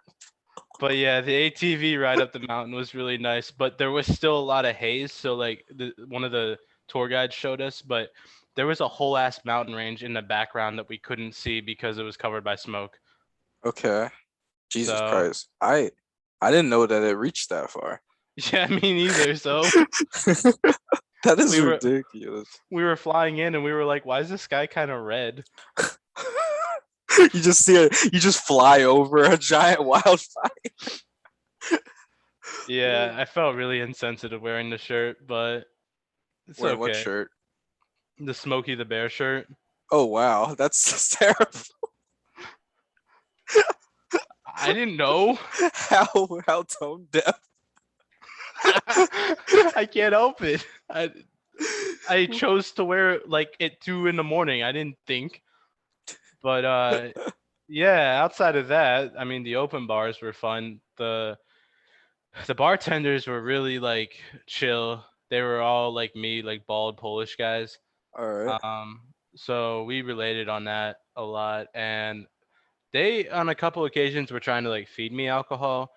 [SPEAKER 1] But yeah, the ATV ride up the mountain was really nice, but there was still a lot of haze. So like one of the tour guides showed us, but there was a whole ass mountain range in the background that we couldn't see because it was covered by smoke.
[SPEAKER 2] Okay. Jesus
[SPEAKER 1] So
[SPEAKER 2] Christ. I didn't know that it reached that far.
[SPEAKER 1] yeah, me neither. So
[SPEAKER 2] That is
[SPEAKER 1] we were
[SPEAKER 2] ridiculous.
[SPEAKER 1] we were flying in and we were like, why is the sky kind of red?
[SPEAKER 2] You just fly over a giant wildfire.
[SPEAKER 1] Yeah, I felt really insensitive wearing the shirt, but it's
[SPEAKER 2] Wearing what
[SPEAKER 1] okay.
[SPEAKER 2] shirt?
[SPEAKER 1] The Smokey the Bear shirt.
[SPEAKER 2] Oh wow, that's terrible.
[SPEAKER 1] I didn't know.
[SPEAKER 2] How tone deaf?
[SPEAKER 1] I can't help it. I chose to wear it like at 2 in the morning. I didn't think, but yeah. Outside of that, I mean, the open bars were fun. The bartenders were really like chill. They were all like me, like bald Polish guys.
[SPEAKER 2] All right.
[SPEAKER 1] So we related on that a lot, and they on a couple occasions were trying to like feed me alcohol.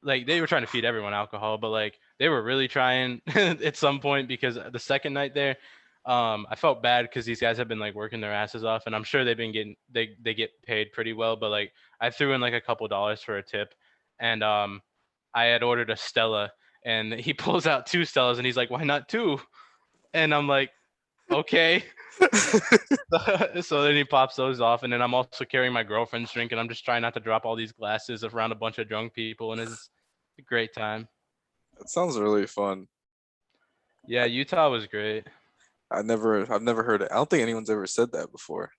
[SPEAKER 1] Like they were trying to feed everyone alcohol, but like they were really trying at some point because the second night there, I felt bad because these guys have been like working their asses off, and I'm sure they've been getting they get paid pretty well, but like I threw in like a couple dollars for a tip, and I had ordered a Stella, and he pulls out two Stellas, and he's like, "Why not two?" And I'm like, "Okay." So then he pops those off, and then I'm also carrying my girlfriend's drink, and I'm just trying not to drop all these glasses around a bunch of drunk people, and it's a great time.
[SPEAKER 2] That sounds really fun.
[SPEAKER 1] Yeah,
[SPEAKER 2] I
[SPEAKER 1] Utah was great.
[SPEAKER 2] I've never heard it. I don't think anyone's ever said that before.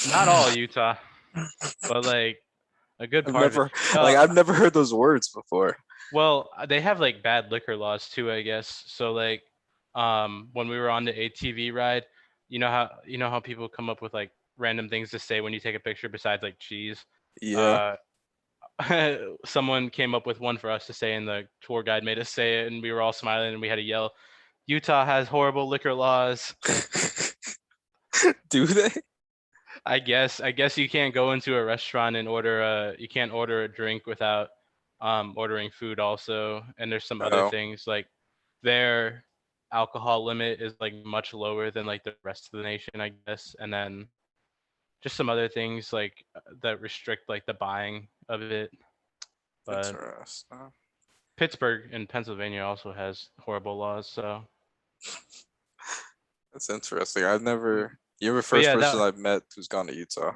[SPEAKER 1] Not all Utah, but like a good
[SPEAKER 2] I've
[SPEAKER 1] part of it.
[SPEAKER 2] never I've never heard those words before.
[SPEAKER 1] Well, they have like bad liquor laws too, I guess. So like, when we were on the ATV ride, you know how people come up with like random things to say when you take a picture besides like cheese.
[SPEAKER 2] Yeah.
[SPEAKER 1] Uh, someone came up with one for us to say, and the tour guide made us say it, and we were all smiling, and we had to yell, "Utah has horrible liquor laws."
[SPEAKER 2] Do they?
[SPEAKER 1] I guess you can't go into a restaurant and you can't order a drink without ordering food also, and there's some other
[SPEAKER 2] Oh,
[SPEAKER 1] things like their alcohol limit is like much lower than like the rest of the nation, I guess, and then just some other things like that restrict like the buying of it. But
[SPEAKER 2] interesting.
[SPEAKER 1] Pittsburgh in Pennsylvania also has horrible laws, so
[SPEAKER 2] That's interesting. I've never. You're the
[SPEAKER 1] but
[SPEAKER 2] first
[SPEAKER 1] yeah,
[SPEAKER 2] person
[SPEAKER 1] that
[SPEAKER 2] I've met who's gone to Utah.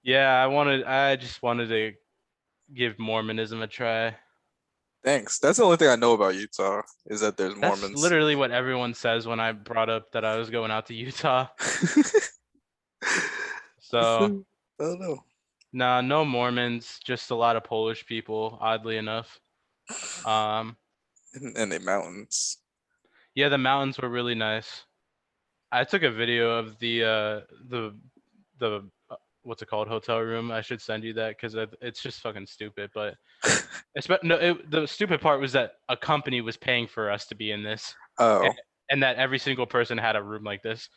[SPEAKER 1] yeah, I just wanted to give Mormonism a try.
[SPEAKER 2] Thanks. That's the only thing I know about Utah is that there's
[SPEAKER 1] That's
[SPEAKER 2] Mormons.
[SPEAKER 1] literally what everyone says when I brought up that I was going out to Utah. So,
[SPEAKER 2] I don't know.
[SPEAKER 1] nah, no Mormons, just a lot of Polish people, oddly enough. Um,
[SPEAKER 2] And the mountains.
[SPEAKER 1] yeah, the mountains were really nice. I took a video of the what's it called, hotel room. I should send you that because it's just fucking stupid. But no, the stupid part was that a company was paying for us to be in this, and,
[SPEAKER 2] Oh,
[SPEAKER 1] and that every single person had a room like this.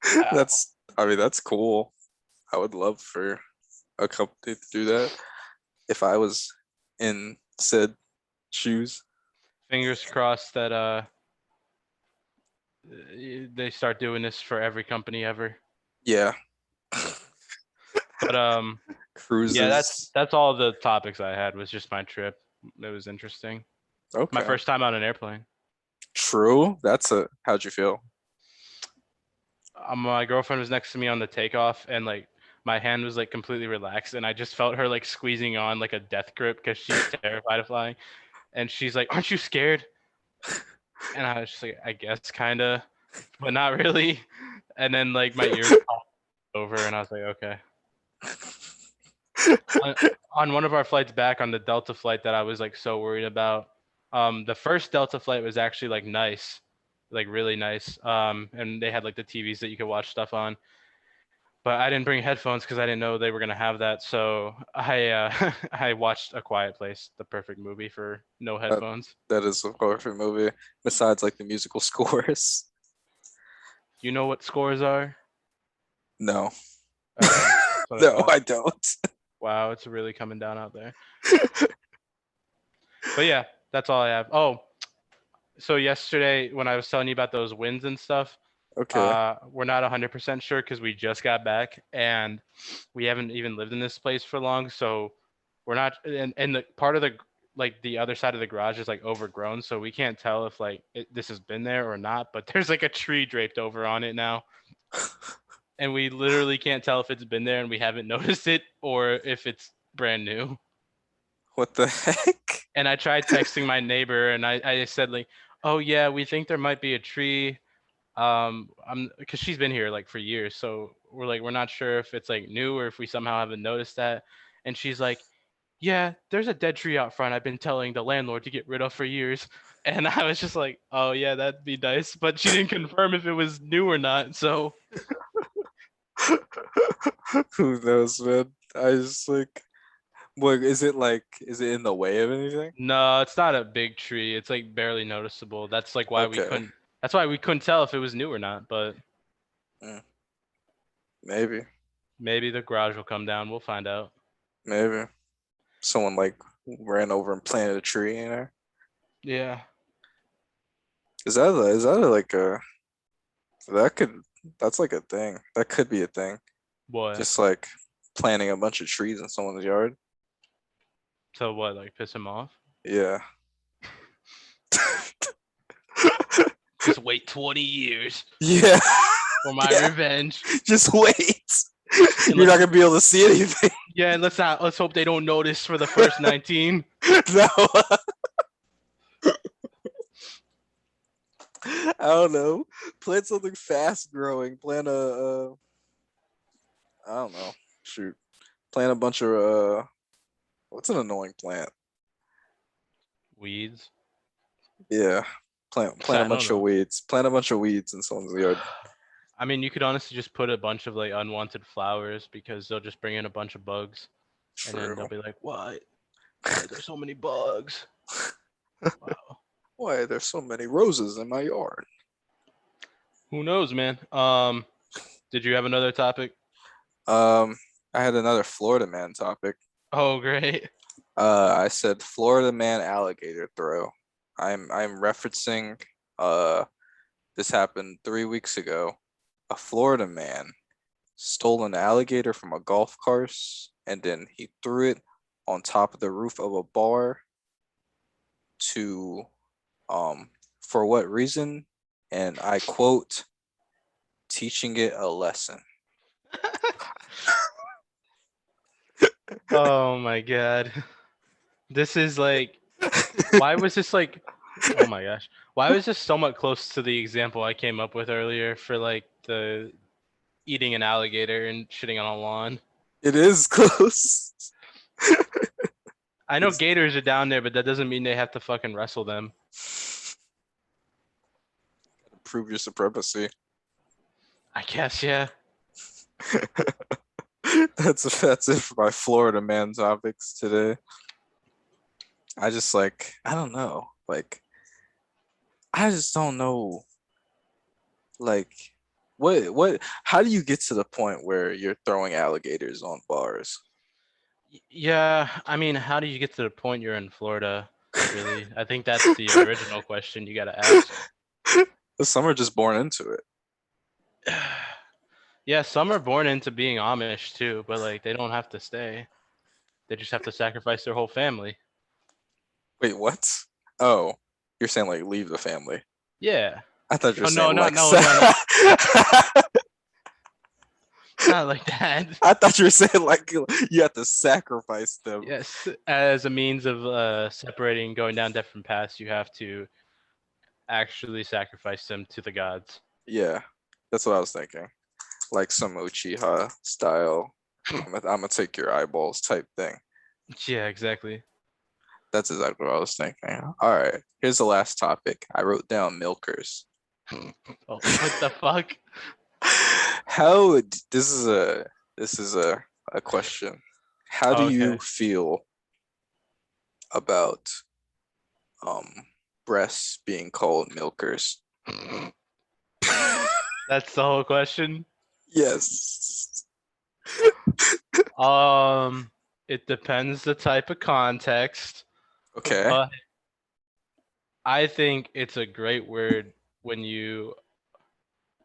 [SPEAKER 1] Uh,
[SPEAKER 2] that's. I mean, that's cool. I would love for a company to do that if I was in said shoes.
[SPEAKER 1] Fingers crossed that they start doing this for every company ever.
[SPEAKER 2] Yeah,
[SPEAKER 1] But yeah,
[SPEAKER 2] cruises.
[SPEAKER 1] that's all the topics I had was just my trip. It was interesting. My
[SPEAKER 2] Okay,
[SPEAKER 1] first time on an airplane.
[SPEAKER 2] true. That's a. How'd you feel?
[SPEAKER 1] My girlfriend was next to me on the takeoff, and like my hand was like completely relaxed, and I just felt her like squeezing on like a death grip because she's terrified of flying. And she's like, "Aren't you scared?" And I was just like, "I guess kinda, but not really." And then like my ears popped over, and I was like, "Okay." on, on one of our flights back on the Delta flight that I was like so worried about. The first Delta flight was actually like nice, like really nice. And they had like the TVs that you could watch stuff on. But I didn't bring headphones because I didn't know they were gonna have that. So I I watched A Quiet Place, the perfect movie for no
[SPEAKER 2] That
[SPEAKER 1] headphones.
[SPEAKER 2] that is a horror movie. Besides, like the musical scores.
[SPEAKER 1] Do you know what scores are?
[SPEAKER 2] No,
[SPEAKER 1] Okay, that's what I
[SPEAKER 2] no,
[SPEAKER 1] thought.
[SPEAKER 2] I don't.
[SPEAKER 1] Wow, it's really coming down out there. But yeah, that's all I have. Oh, so yesterday when I was telling you about those wins and stuff,
[SPEAKER 2] Okay.
[SPEAKER 1] we're not 100% sure because we just got back and we haven't even lived in this place for long. So we're not, and the part of the like the other side of the garage is like overgrown, so we can't tell if like this has been there or not. But there's like a tree draped over on it now, and we literally can't tell if it's been there and we haven't noticed it or if it's brand new.
[SPEAKER 2] What the heck?
[SPEAKER 1] And I tried texting my neighbor and I said like, oh yeah, we think there might be a tree. I'm because she's been here like for years, so we're not sure if it's like new or if we somehow haven't noticed that. And she's like, "Yeah, there's a dead tree out front. I've been telling the landlord to get rid of for years." And I was just like, "Oh yeah, that'd be nice," but she didn't confirm if it was new or not. So
[SPEAKER 2] Who knows, man? I just like, what is it like? Is it in the way of anything?
[SPEAKER 1] no, it's not a big tree. It's like barely noticeable. That's like why we
[SPEAKER 2] Okay.
[SPEAKER 1] couldn't. That's why we couldn't tell if it was new or not. But
[SPEAKER 2] Mm, maybe,
[SPEAKER 1] maybe the garage will come down. We'll find out.
[SPEAKER 2] maybe someone like ran over and planted a tree in there.
[SPEAKER 1] Yeah.
[SPEAKER 2] Like a that could that's like a thing. That could be a thing.
[SPEAKER 1] What?
[SPEAKER 2] Just like planting a bunch of trees in someone's yard.
[SPEAKER 1] So what? Like piss him off?
[SPEAKER 2] Yeah.
[SPEAKER 1] Just wait 20 years
[SPEAKER 2] Yeah.
[SPEAKER 1] for my
[SPEAKER 2] Yeah.
[SPEAKER 1] revenge.
[SPEAKER 2] Just wait.
[SPEAKER 1] And
[SPEAKER 2] You're not
[SPEAKER 1] let's
[SPEAKER 2] gonna be able to see anything.
[SPEAKER 1] yeah, and let's hope they don't notice for the first 19.
[SPEAKER 2] No. I don't know. Plant something fast growing. Plant I don't know. Shoot. Plant a bunch of what's an annoying plant?
[SPEAKER 1] Weeds.
[SPEAKER 2] Yeah. Plant a
[SPEAKER 1] I don't
[SPEAKER 2] bunch of
[SPEAKER 1] know.
[SPEAKER 2] weeds. Plant a bunch of weeds in someone's yard.
[SPEAKER 1] I mean, you could honestly just put a bunch of like unwanted flowers because they'll just bring in a bunch of bugs, and then they'll
[SPEAKER 2] True.
[SPEAKER 1] be like, "Why? Why are there so many bugs?" Wow.
[SPEAKER 2] Why are there so many roses in my yard?
[SPEAKER 1] Who knows, man? Did you have another topic?
[SPEAKER 2] Um, I had another Florida man topic.
[SPEAKER 1] Oh, great.
[SPEAKER 2] I said Florida man alligator throw. I'm referencing this happened 3 weeks ago. A Florida man stole an alligator from a golf course and then he threw it on top of the roof of a bar to for what reason? And I quote, teaching it a lesson.
[SPEAKER 1] Oh my god. This is like, why was this like, oh my gosh. Why was this somewhat close to the example I came up with earlier for like the eating an alligator and shitting on a lawn?
[SPEAKER 2] It is close.
[SPEAKER 1] I know gators are down there, but that doesn't mean they have to fucking wrestle them.
[SPEAKER 2] Prove your supremacy.
[SPEAKER 1] I guess, yeah.
[SPEAKER 2] That's it for my Florida man topics today. I just like I don't know. Like I just don't know. Like what how do you get to the point where you're throwing alligators on bars?
[SPEAKER 1] Yeah, I mean, how do you get to the point you're in Florida? Really? I think that's the original question you gotta ask.
[SPEAKER 2] Some are just born into it.
[SPEAKER 1] Yeah, some are born into being Amish too, but like they don't have to stay. They just have to sacrifice their whole family.
[SPEAKER 2] Wait, what? Oh, you're saying like leave the family.
[SPEAKER 1] Yeah.
[SPEAKER 2] I thought you were
[SPEAKER 1] Oh no,
[SPEAKER 2] saying
[SPEAKER 1] no,
[SPEAKER 2] like
[SPEAKER 1] no, no, no. Not like that.
[SPEAKER 2] I thought you were saying like you have to sacrifice them.
[SPEAKER 1] Yes, as a means of separating, going down different paths, you have to actually sacrifice them to the gods.
[SPEAKER 2] Yeah, that's what I was thinking. Like some Uchiha style. I'm gonna take your eyeballs type thing.
[SPEAKER 1] Yeah, exactly.
[SPEAKER 2] That's exactly what I was thinking. All right, here's the last topic. I wrote down milkers.
[SPEAKER 1] Oh, what the fuck?
[SPEAKER 2] How this is a question. How do you
[SPEAKER 1] Okay.
[SPEAKER 2] feel about um breasts being called milkers?
[SPEAKER 1] That's the whole question.
[SPEAKER 2] Yes.
[SPEAKER 1] Um, it depends the type of context,
[SPEAKER 2] Okay.
[SPEAKER 1] but I think it's a great word when you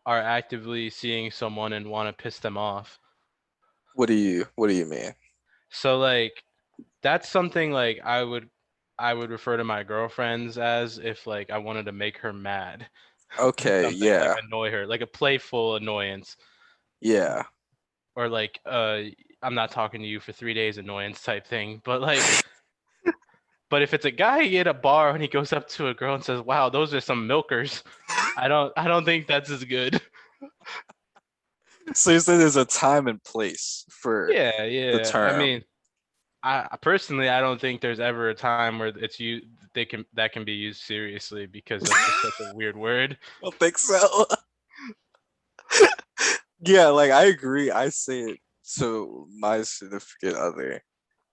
[SPEAKER 1] are actively seeing someone and want to piss them off.
[SPEAKER 2] What do you mean?
[SPEAKER 1] So like that's something like I would refer to my girlfriends as if like I wanted to make her mad.
[SPEAKER 2] Okay,
[SPEAKER 1] Something like
[SPEAKER 2] yeah.
[SPEAKER 1] annoy her, like a playful annoyance.
[SPEAKER 2] Yeah.
[SPEAKER 1] Or like I'm not talking to you for 3 days annoyance type thing. But like but if it's a guy at a bar and he goes up to a girl and says, "Wow, those are some milkers." I don't think that's as good.
[SPEAKER 2] So you said there's a time and place for
[SPEAKER 1] Yeah,
[SPEAKER 2] the
[SPEAKER 1] yeah. I
[SPEAKER 2] term.
[SPEAKER 1] mean, personally, I don't think there's ever a time where it's you that can be used seriously because that's just such a weird word.
[SPEAKER 2] I don't think so. Yeah, like I agree. I say it to my significant other,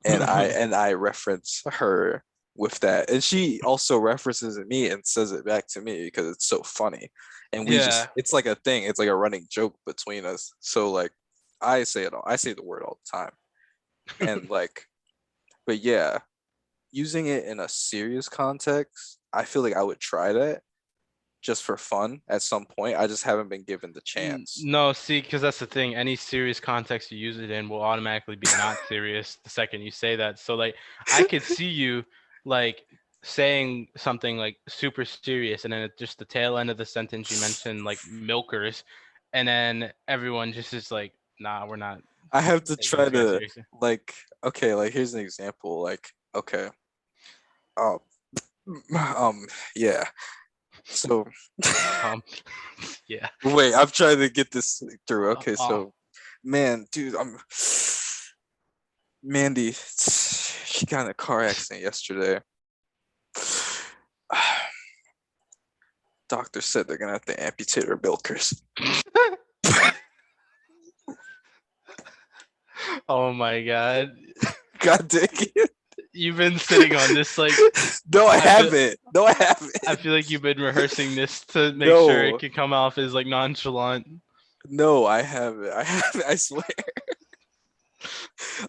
[SPEAKER 2] and I reference her with that, and she also references it me and says it back to me because it's so funny, and we just
[SPEAKER 1] Yeah.
[SPEAKER 2] it's like a thing. It's like a running joke between us. So like I say it all. I say the word all the time, and like, but yeah, using it in a serious context, I feel like I would try that just for fun at some point. I just haven't been given the chance.
[SPEAKER 1] No, see, because that's the thing. Any serious context you use it in will automatically be not serious the second you say that. So, like, I could see you, like, saying something like super serious, and then at just the tail end of the sentence you mentioned like milkers, and then everyone just is like, nah, we're not
[SPEAKER 2] I have to
[SPEAKER 1] taking this
[SPEAKER 2] try
[SPEAKER 1] guy
[SPEAKER 2] to
[SPEAKER 1] seriously.
[SPEAKER 2] like okay, like here's an example. Like, okay, um, um, yeah. So
[SPEAKER 1] Um, yeah.
[SPEAKER 2] wait, I'm trying to get this through.
[SPEAKER 1] Uh,
[SPEAKER 2] Okay,
[SPEAKER 1] uh,
[SPEAKER 2] so man, dude, I'm Mandy. She got in a car accident yesterday. Doctor said they're gonna have to amputate her milkers.
[SPEAKER 1] oh my God.
[SPEAKER 2] God dang it.
[SPEAKER 1] You've been sitting on this like
[SPEAKER 2] No, I
[SPEAKER 1] I feel
[SPEAKER 2] haven't. No, I haven't.
[SPEAKER 1] I feel like you've been rehearsing this to make sure it
[SPEAKER 2] No,
[SPEAKER 1] can come off as like nonchalant.
[SPEAKER 2] no, I haven't. I haven't. I swear.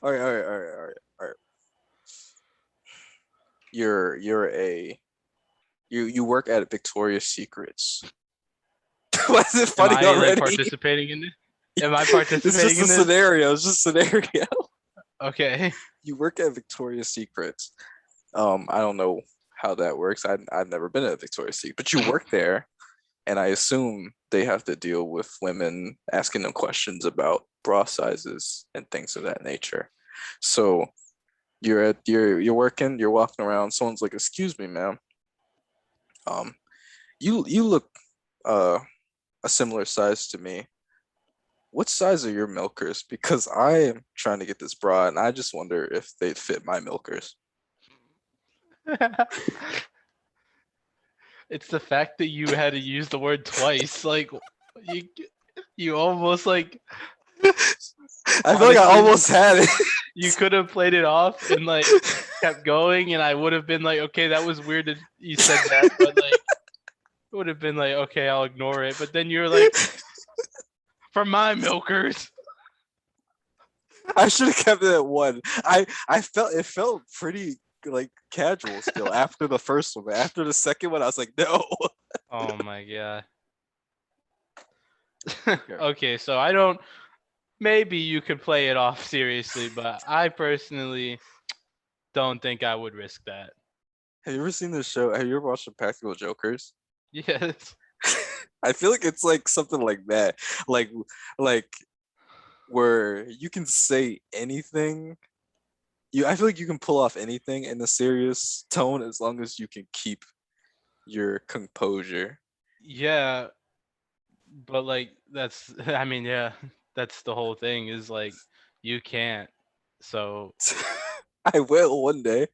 [SPEAKER 2] All right, all right, all right, all right, all right. You're a you work at Victoria's Secrets. Why is it
[SPEAKER 1] Am
[SPEAKER 2] funny
[SPEAKER 1] I like
[SPEAKER 2] already?
[SPEAKER 1] participating in this? Am I
[SPEAKER 2] It's
[SPEAKER 1] participating
[SPEAKER 2] just a
[SPEAKER 1] in this?
[SPEAKER 2] scenario. It's just a scenario.
[SPEAKER 1] Okay.
[SPEAKER 2] You work at Victoria's Secrets. I don't know how that works. I've never been at Victoria's Secret, but you work there, and I assume they have to deal with women asking them questions about bra sizes and things of that nature. So you're working, you're walking around. Someone's like, "Excuse me, ma'am. Um, you look uh a similar size to me. What size are your milkers? Because I am trying to get this bra, and I just wonder if they'd fit my milkers."
[SPEAKER 1] It's the fact that you had to use the word twice. Like you you almost like
[SPEAKER 2] I feel like I
[SPEAKER 1] honestly
[SPEAKER 2] almost had it.
[SPEAKER 1] you could have played it off and like kept going and I would have been like, okay, that was weird that you said that, but like it would have been like, okay, I'll ignore it. But then you're like, for my milkers.
[SPEAKER 2] I should have kept it at one. I felt it felt pretty like casual still after the first one, but after the second one, I was like, no.
[SPEAKER 1] Oh my god.
[SPEAKER 2] Yeah.
[SPEAKER 1] okay, so I don't. Maybe you could play it off seriously, but I personally don't think I would risk that.
[SPEAKER 2] Have you ever seen this show? Have you ever watched the Practical Jokers?
[SPEAKER 1] Yes.
[SPEAKER 2] I feel like it's like something like that, like like where you can say anything. I feel like you can pull off anything in a serious tone as long as you can keep your composure.
[SPEAKER 1] Yeah, but like that's. I mean, yeah, that's the whole thing. Is like you can't. So
[SPEAKER 2] I will one day.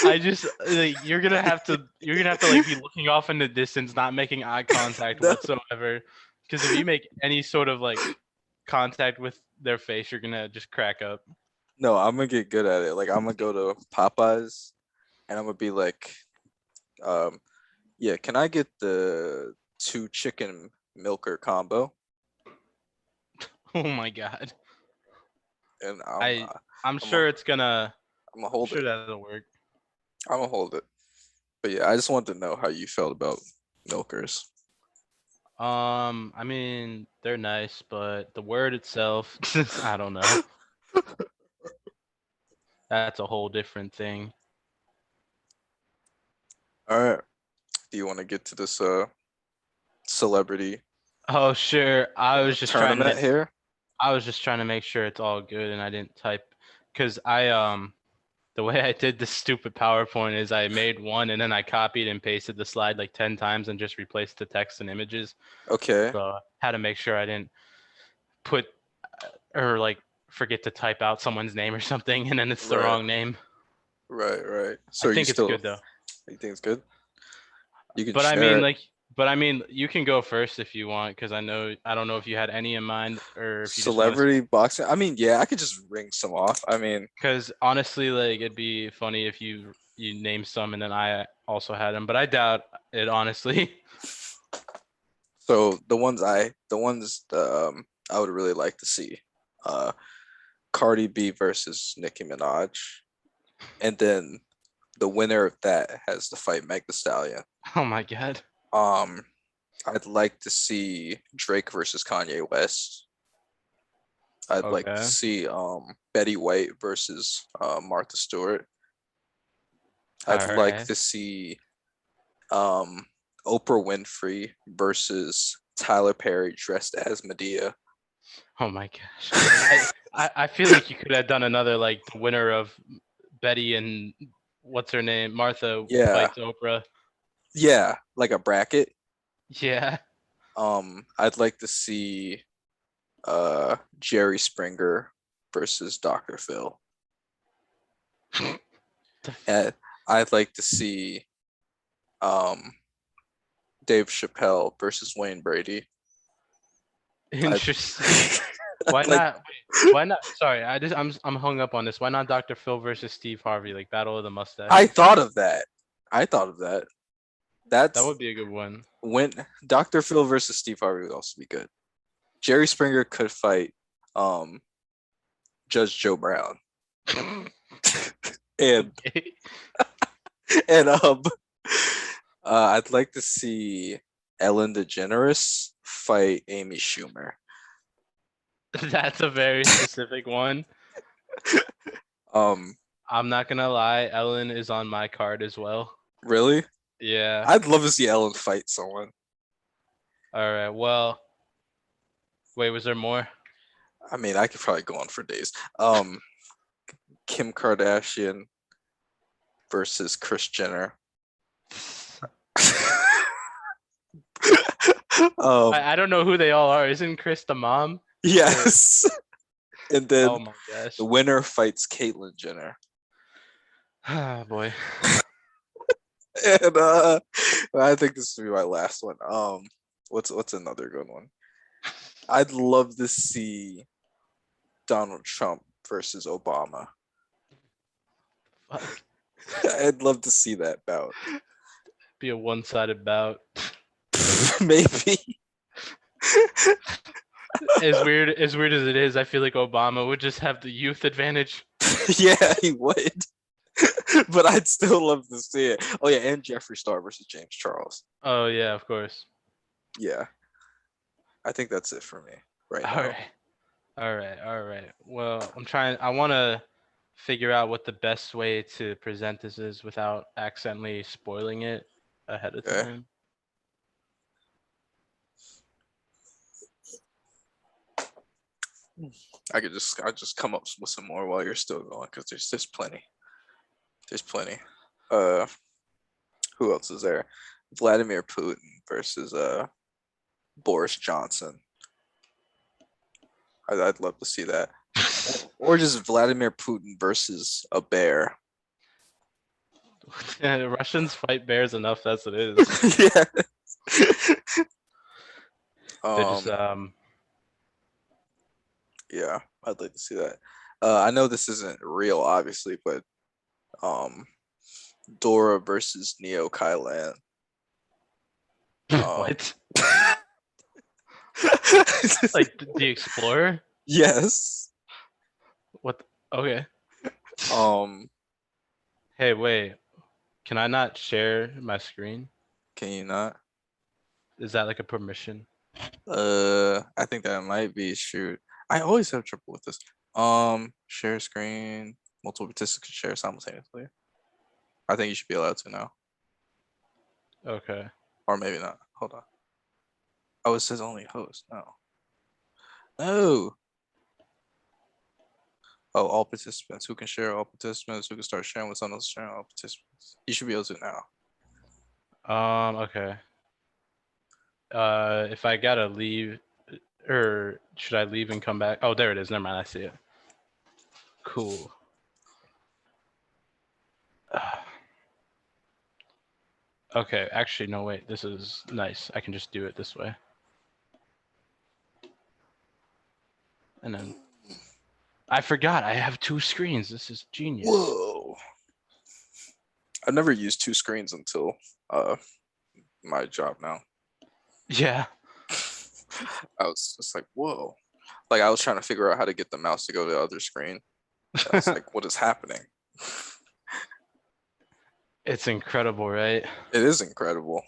[SPEAKER 1] I just like you're gonna have to like be looking off in the distance, not making eye contact
[SPEAKER 2] No,
[SPEAKER 1] whatsoever. Because if you make any sort of like contact with their face, you're gonna just crack up.
[SPEAKER 2] no, I'm gonna get good at it. Like I'm gonna go to Popeyes and I'm gonna be like, um, yeah, can I get the two chicken milker combo?
[SPEAKER 1] Oh my god.
[SPEAKER 2] And
[SPEAKER 1] I I'm
[SPEAKER 2] I'm gonna
[SPEAKER 1] sure it's gonna
[SPEAKER 2] I'm gonna
[SPEAKER 1] I'm
[SPEAKER 2] hold
[SPEAKER 1] sure
[SPEAKER 2] it.
[SPEAKER 1] that'll work.
[SPEAKER 2] I'm gonna hold it. But yeah, I just wanted to know how you felt about milkers.
[SPEAKER 1] I mean, they're nice, but the word itself, I don't know. That's a whole different thing.
[SPEAKER 2] All right. Do you want to get to this celebrity
[SPEAKER 1] Oh, sure.
[SPEAKER 2] tournament here?
[SPEAKER 1] I was just trying to make sure it's all good and I didn't type because I the way I did this stupid PowerPoint is I made one and then I copied and pasted the slide like 10 times and just replaced the text and images.
[SPEAKER 2] Okay.
[SPEAKER 1] So I had to make sure I didn't put or like forget to type out someone's name or something and then it's the
[SPEAKER 2] Right.
[SPEAKER 1] wrong name.
[SPEAKER 2] Right.
[SPEAKER 1] I
[SPEAKER 2] So you
[SPEAKER 1] think it's
[SPEAKER 2] still
[SPEAKER 1] good though.
[SPEAKER 2] you think it's good? You can
[SPEAKER 1] But I
[SPEAKER 2] share
[SPEAKER 1] mean
[SPEAKER 2] it.
[SPEAKER 1] like you can go first if you want because I don't know if you had any in mind or if you just want to
[SPEAKER 2] Celebrity boxing. I mean, yeah, I could just ring some off. I mean,
[SPEAKER 1] because honestly like it'd be funny if you name some and then I also had them, but I doubt it honestly.
[SPEAKER 2] so the ones I would really like to see. Uh Cardi B versus Nicki Minaj. And then the winner of that has to fight Meg the Stallion.
[SPEAKER 1] Oh my god.
[SPEAKER 2] Um I'd like to see Drake versus Kanye West. I'd like to
[SPEAKER 1] Okay.
[SPEAKER 2] see Betty White versus Martha Stewart. I'd
[SPEAKER 1] All
[SPEAKER 2] like
[SPEAKER 1] right.
[SPEAKER 2] to see um Oprah Winfrey versus Tyler Perry dressed as Medea.
[SPEAKER 1] Oh my gosh. I feel like you could have done another like the winner of Betty and what's her name? Martha
[SPEAKER 2] Yeah,
[SPEAKER 1] fights Oprah.
[SPEAKER 2] yeah, like a bracket.
[SPEAKER 1] Yeah.
[SPEAKER 2] I'd like to see Jerry Springer versus Dr. Phil. And I'd like to see um Dave Chappelle versus Wayne Brady. I
[SPEAKER 1] Interesting. Why
[SPEAKER 2] like
[SPEAKER 1] not? Why not? Sorry, I'm hung up on this. Why not Dr. Phil versus Steve Harvey, like Battle of the
[SPEAKER 2] I
[SPEAKER 1] Mustaches?
[SPEAKER 2] thought of that. I thought of that.
[SPEAKER 1] That
[SPEAKER 2] That's
[SPEAKER 1] would be a good one.
[SPEAKER 2] when Dr. Phil versus Steve Harvey would also be good. Jerry Springer could fight um Judge Joe Brown. And
[SPEAKER 1] Okay.
[SPEAKER 2] and I'd like to see Ellen DeGeneres fight Amy Schumer.
[SPEAKER 1] That's a very specific one.
[SPEAKER 2] Um
[SPEAKER 1] I'm not gonna lie, Ellen is on my card as well.
[SPEAKER 2] really?
[SPEAKER 1] Yeah.
[SPEAKER 2] I'd love to see Ellen fight someone.
[SPEAKER 1] All right. Well, wait, was there more?
[SPEAKER 2] I mean, I could probably go on for days. Um Kim Kardashian versus Kris Jenner. um
[SPEAKER 1] I don't know who they all are. Isn't Chris the mom? Or
[SPEAKER 2] yes. And then
[SPEAKER 1] oh my gosh.
[SPEAKER 2] the winner fights Caitlyn Jenner.
[SPEAKER 1] Ah boy.
[SPEAKER 2] And I think this will be my last one. What's another good one? I'd love to see Donald Trump versus Obama.
[SPEAKER 1] Fuck.
[SPEAKER 2] I'd love to see that bout.
[SPEAKER 1] Be a one-sided bout.
[SPEAKER 2] Maybe.
[SPEAKER 1] As weird as it is, I feel like Obama would just have the youth advantage.
[SPEAKER 2] Yeah, he would. But I'd still love to see it. Oh yeah, and Jeffree Star versus James Charles.
[SPEAKER 1] Oh yeah, of course.
[SPEAKER 2] Yeah, I think that's it for me right
[SPEAKER 1] All
[SPEAKER 2] now.
[SPEAKER 1] right. All right. Well, I want to figure out what the best way to present this is without accidentally spoiling it ahead of
[SPEAKER 2] Okay.
[SPEAKER 1] time.
[SPEAKER 2] I just come up with some more while you're still going because there's plenty. There's plenty. Uh, who else is there? Vladimir Putin versus Boris Johnson. I'd love to see that. Or just Vladimir Putin versus a bear.
[SPEAKER 1] Yeah, the Russians fight bears enough as it is.
[SPEAKER 2] Yeah.
[SPEAKER 1] They're just
[SPEAKER 2] Yeah, I'd like to see that. I know this isn't real, obviously, but um, Dora versus Neo Kylan. Um,
[SPEAKER 1] what? Like the Explorer?
[SPEAKER 2] yes.
[SPEAKER 1] What? Okay.
[SPEAKER 2] Um,
[SPEAKER 1] Hey, wait. Can I not share my screen?
[SPEAKER 2] can you not?
[SPEAKER 1] Is that like a permission?
[SPEAKER 2] I think that might be shoot. I always have trouble with this. Share screen. Multiple participants can share simultaneously. I think you should be allowed to now,
[SPEAKER 1] Okay.
[SPEAKER 2] or maybe not. Hold on. Oh, it says only host. No. No. Oh, all participants. Who can share? All participants. Who can start sharing with someone else sharing? All participants. You should be able to now.
[SPEAKER 1] Okay. If I gotta leave, or should I leave and come back? Oh, there it is. Never mind. I see it. Cool. Okay. Actually, no. Wait. This is nice. I can just do it this way. And then I forgot. I have 2 screens. This is genius.
[SPEAKER 2] Whoa. I've never used 2 screens until my job now.
[SPEAKER 1] Yeah.
[SPEAKER 2] I was just like, whoa. Like I was trying to figure out how to get the mouse to go to the other screen. I was like, what is happening?
[SPEAKER 1] It's incredible, right?
[SPEAKER 2] It is incredible.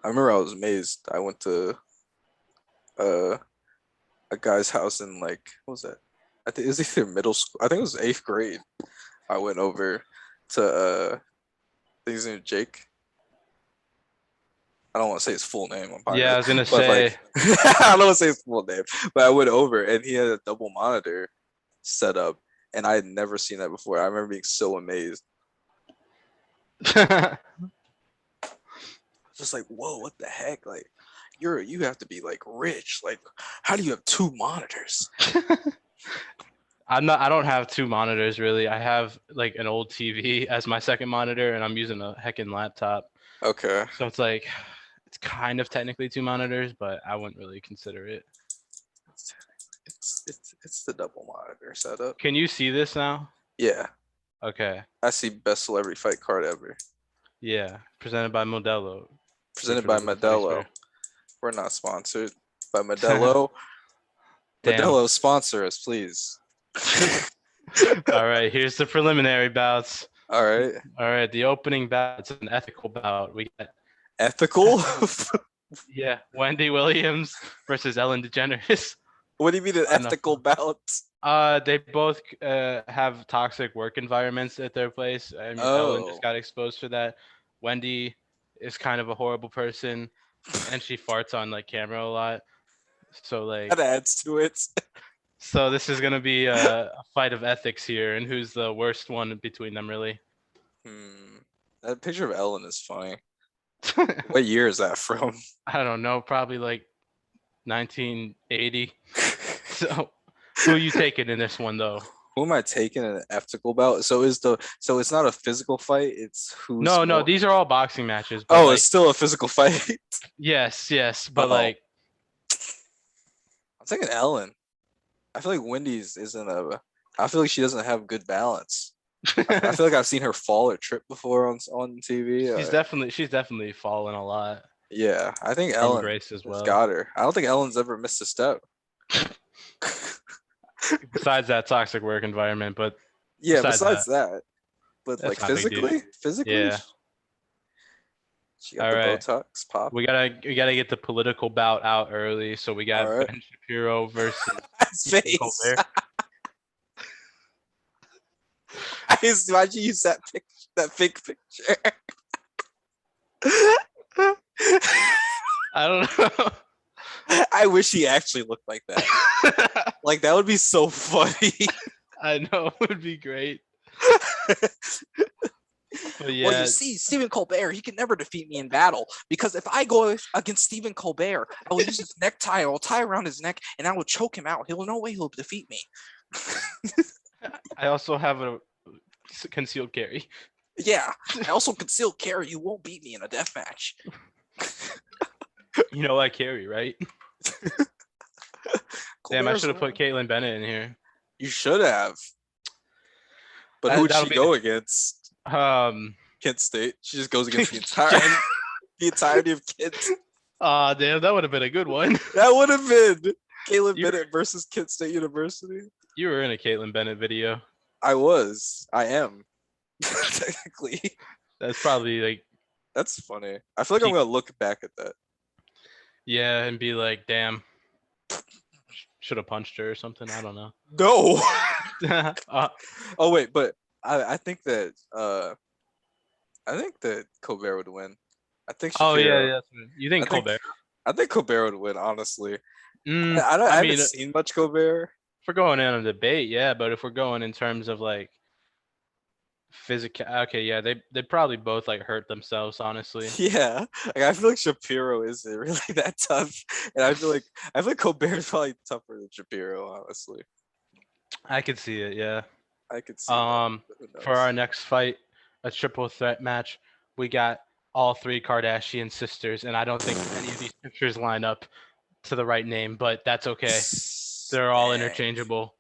[SPEAKER 2] I remember I was amazed. I went to a guy's house in like what was that? I think it was either middle school. I think it was 8th grade. I went over to I think his name was Jake. I don't want to say his full name. I'm
[SPEAKER 1] Yeah, I was gonna
[SPEAKER 2] but
[SPEAKER 1] say.
[SPEAKER 2] like I don't want to say his full name. But I went over and he had a double monitor set up, and I had never seen that before. I remember being so amazed. Just like, whoa, what the heck? Like, you have to be like rich. Like, how do you have 2 monitors?
[SPEAKER 1] I don't have 2 monitors really. I have like an old TV as my second monitor, and I'm using a heckin' laptop.
[SPEAKER 2] Okay.
[SPEAKER 1] So it's like it's kind of technically 2 monitors, but I wouldn't really consider it.
[SPEAKER 2] It's the double monitor setup.
[SPEAKER 1] Can you see this now?
[SPEAKER 2] Yeah.
[SPEAKER 1] Okay.
[SPEAKER 2] I see best celebrity fight card ever.
[SPEAKER 1] Yeah. Presented by Modelo.
[SPEAKER 2] Presented by Modelo. We're not sponsored by Modelo.
[SPEAKER 1] Damn.
[SPEAKER 2] Modelo, sponsor us, please.
[SPEAKER 1] All right. Here's the preliminary bouts.
[SPEAKER 2] All right.
[SPEAKER 1] All right. The opening bout. It's an ethical bout. We got
[SPEAKER 2] ethical.
[SPEAKER 1] Yeah. Wendy Williams versus Ellen DeGeneres.
[SPEAKER 2] What do you mean an ethical bout?
[SPEAKER 1] They both have toxic work environments at their place. I mean, Ellen just got exposed for that. Wendy is kind of a horrible person, and she farts on like camera a lot. So like
[SPEAKER 2] that adds to it.
[SPEAKER 1] So this is gonna be a fight of ethics here, and who's the worst one between them, really?
[SPEAKER 2] That picture of Ellen is funny. What year is that from?
[SPEAKER 1] I don't know. Probably like 1980. So, who are you taking in this one, though?
[SPEAKER 2] Who am I taking in an ethical bout? So it's not a physical fight. It's who's
[SPEAKER 1] no. These are all boxing matches.
[SPEAKER 2] But like, it's still a physical fight.
[SPEAKER 1] Yes, but like,
[SPEAKER 2] I'm taking Ellen. I feel like Wendy's isn't a. I feel like she doesn't have good balance. I feel like I've seen her fall or trip before on TV.
[SPEAKER 1] She's definitely fallen a lot.
[SPEAKER 2] Yeah, I think Ellen
[SPEAKER 1] Grace as well.
[SPEAKER 2] has got her. I don't think Ellen's ever missed a step.
[SPEAKER 1] Besides that toxic work environment, but
[SPEAKER 2] yeah, besides that. But like physically,
[SPEAKER 1] yeah.
[SPEAKER 2] She got the Botox pop.
[SPEAKER 1] We gotta get the political bout out early. So we got Ben Shapiro versus Colbert.
[SPEAKER 2] Why'd you use that picture? That fake picture.
[SPEAKER 1] I don't know.
[SPEAKER 2] I wish he actually looked like that. Like that would be so funny.
[SPEAKER 1] I know, it would be great. But yeah.
[SPEAKER 2] Well, you see, Stephen Colbert, he can never defeat me in battle because if I go against Stephen Colbert, I will use his necktie. I will tie around his neck and I will choke him out. He'll no way he'll defeat me.
[SPEAKER 1] I also have a concealed carry.
[SPEAKER 2] Yeah, I also concealed carry. You won't beat me in a death match.
[SPEAKER 1] You know I carry, right? Damn, I should have put Caitlin Bennett in here.
[SPEAKER 2] You should have. But who would she go against? Kent State. She just goes against the entirety of Kent.
[SPEAKER 1] Damn, that would have been a good one.
[SPEAKER 2] That would have been Caitlin Bennett versus Kent State University.
[SPEAKER 1] You were in a Caitlin Bennett video.
[SPEAKER 2] I am. Technically.
[SPEAKER 1] That's probably like.
[SPEAKER 2] That's funny. I feel like I'm gonna look back at that.
[SPEAKER 1] Yeah, and be like, damn. Should have punched her or something. I don't know.
[SPEAKER 2] No. Oh wait, but I think that Colbert would win. I think.
[SPEAKER 1] Yeah. You think Colbert?
[SPEAKER 2] I think Colbert would win. Honestly, I haven't seen much Colbert.
[SPEAKER 1] we're going in a debate, yeah, but if we're going in terms of like physical, okay, yeah, they probably both like hurt themselves, honestly.
[SPEAKER 2] Yeah, like I feel like Shapiro isn't really that tough, and I feel like Colbert is probably tougher than Shapiro. Honestly,
[SPEAKER 1] I could see it, yeah.
[SPEAKER 2] I could see that.
[SPEAKER 1] Um,
[SPEAKER 2] But who
[SPEAKER 1] for our
[SPEAKER 2] knows?
[SPEAKER 1] next fight, a triple threat match, we got all three Kardashian sisters, and I don't think any of these pictures line up to the right name, but that's okay. They're all
[SPEAKER 2] Dang.
[SPEAKER 1] interchangeable.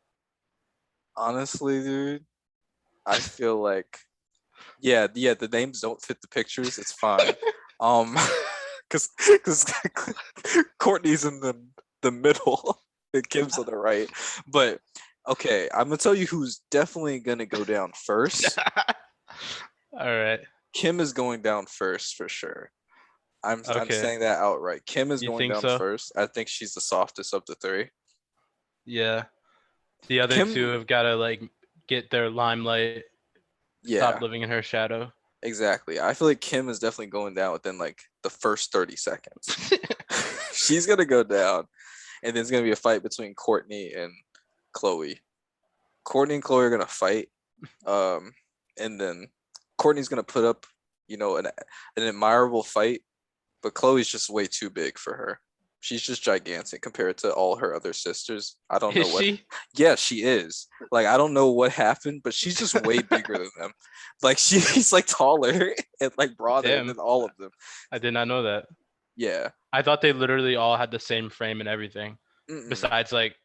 [SPEAKER 2] Honestly, dude, I feel like yeah, the names don't fit the pictures. It's fine. Um, because Courtney's in the middle and Kim's on the right. But okay, I'm gonna tell you who's definitely gonna go down first.
[SPEAKER 1] All right.
[SPEAKER 2] Kim is going down first for sure. I'm
[SPEAKER 1] Okay.
[SPEAKER 2] saying that outright. Kim is
[SPEAKER 1] You
[SPEAKER 2] going
[SPEAKER 1] think
[SPEAKER 2] down
[SPEAKER 1] so?
[SPEAKER 2] first. I think she's the softest of the three.
[SPEAKER 1] Yeah. The other two
[SPEAKER 2] Kim,
[SPEAKER 1] have got to like get their limelight, stop
[SPEAKER 2] yeah,
[SPEAKER 1] living in her shadow.
[SPEAKER 2] exactly. I feel like Kim is definitely going down within like the first 30 seconds. She's gonna go down, and there's gonna be a fight between Courtney and Chloe. Courtney and Chloe are gonna fight, um, and then Courtney's gonna put up, an admirable fight, but Chloe's just way too big for her. She's just gigantic compared to all her other sisters. I don't
[SPEAKER 1] Is
[SPEAKER 2] know what.
[SPEAKER 1] she?
[SPEAKER 2] Yeah, she is. Like I don't know what happened, but she's just way bigger than them. Like she's like taller and like broader
[SPEAKER 1] Damn.
[SPEAKER 2] than all of them.
[SPEAKER 1] I did not know that.
[SPEAKER 2] Yeah.
[SPEAKER 1] I thought they literally all had the same frame and everything,
[SPEAKER 2] Mm-mm.
[SPEAKER 1] besides like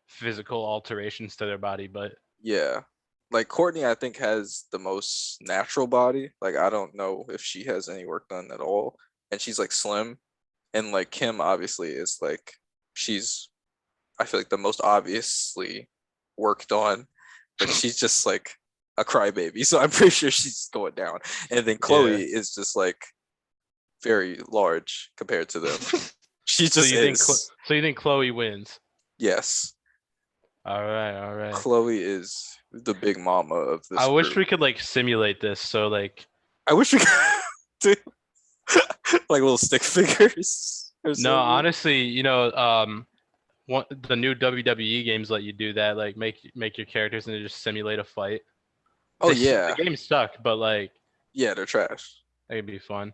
[SPEAKER 1] physical alterations to their body. But
[SPEAKER 2] Yeah. Like Courtney, I think has the most natural body. Like I don't know if she has any work done at all, and she's like slim. And like Kim, obviously, is like she's. I feel like the most obviously worked on, but she's just like a crybaby. So I'm pretty sure she's going down. And then
[SPEAKER 1] yeah.
[SPEAKER 2] Chloe is just like very large compared to them. She
[SPEAKER 1] So
[SPEAKER 2] just
[SPEAKER 1] you think
[SPEAKER 2] is.
[SPEAKER 1] so you think Chloe wins?
[SPEAKER 2] Yes,
[SPEAKER 1] All right, all right.
[SPEAKER 2] Chloe is the big mama of
[SPEAKER 1] I
[SPEAKER 2] this
[SPEAKER 1] wish
[SPEAKER 2] group.
[SPEAKER 1] we could like simulate this. So like,
[SPEAKER 2] I wish we could do like little stick figures or
[SPEAKER 1] no,
[SPEAKER 2] something.
[SPEAKER 1] honestly, one the new WWE games let you do that. Like make your characters and just simulate a fight.
[SPEAKER 2] Oh
[SPEAKER 1] The
[SPEAKER 2] yeah,
[SPEAKER 1] games suck, but like
[SPEAKER 2] yeah, they're trash.
[SPEAKER 1] that could be fun.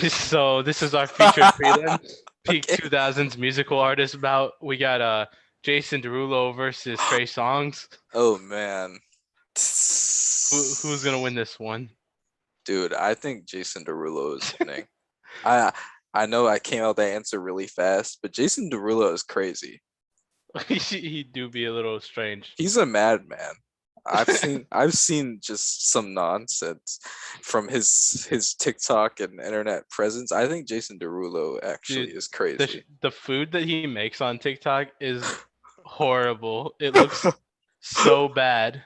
[SPEAKER 1] So this is our featured prelim, peak
[SPEAKER 2] Okay.
[SPEAKER 1] 2000s musical artist bout. We got Jason Derulo versus Trey Songz.
[SPEAKER 2] Oh man.
[SPEAKER 1] Who's gonna win this one?
[SPEAKER 2] Dude, I think Jason Derulo is winning. I I know I came out with that answer really fast, but Jason Derulo is crazy.
[SPEAKER 1] He do be a little strange.
[SPEAKER 2] He's a madman. I've seen just some nonsense from his TikTok and internet presence. I think Jason Derulo actually
[SPEAKER 1] Dude,
[SPEAKER 2] is crazy.
[SPEAKER 1] the food that he makes on TikTok is horrible. It looks so bad.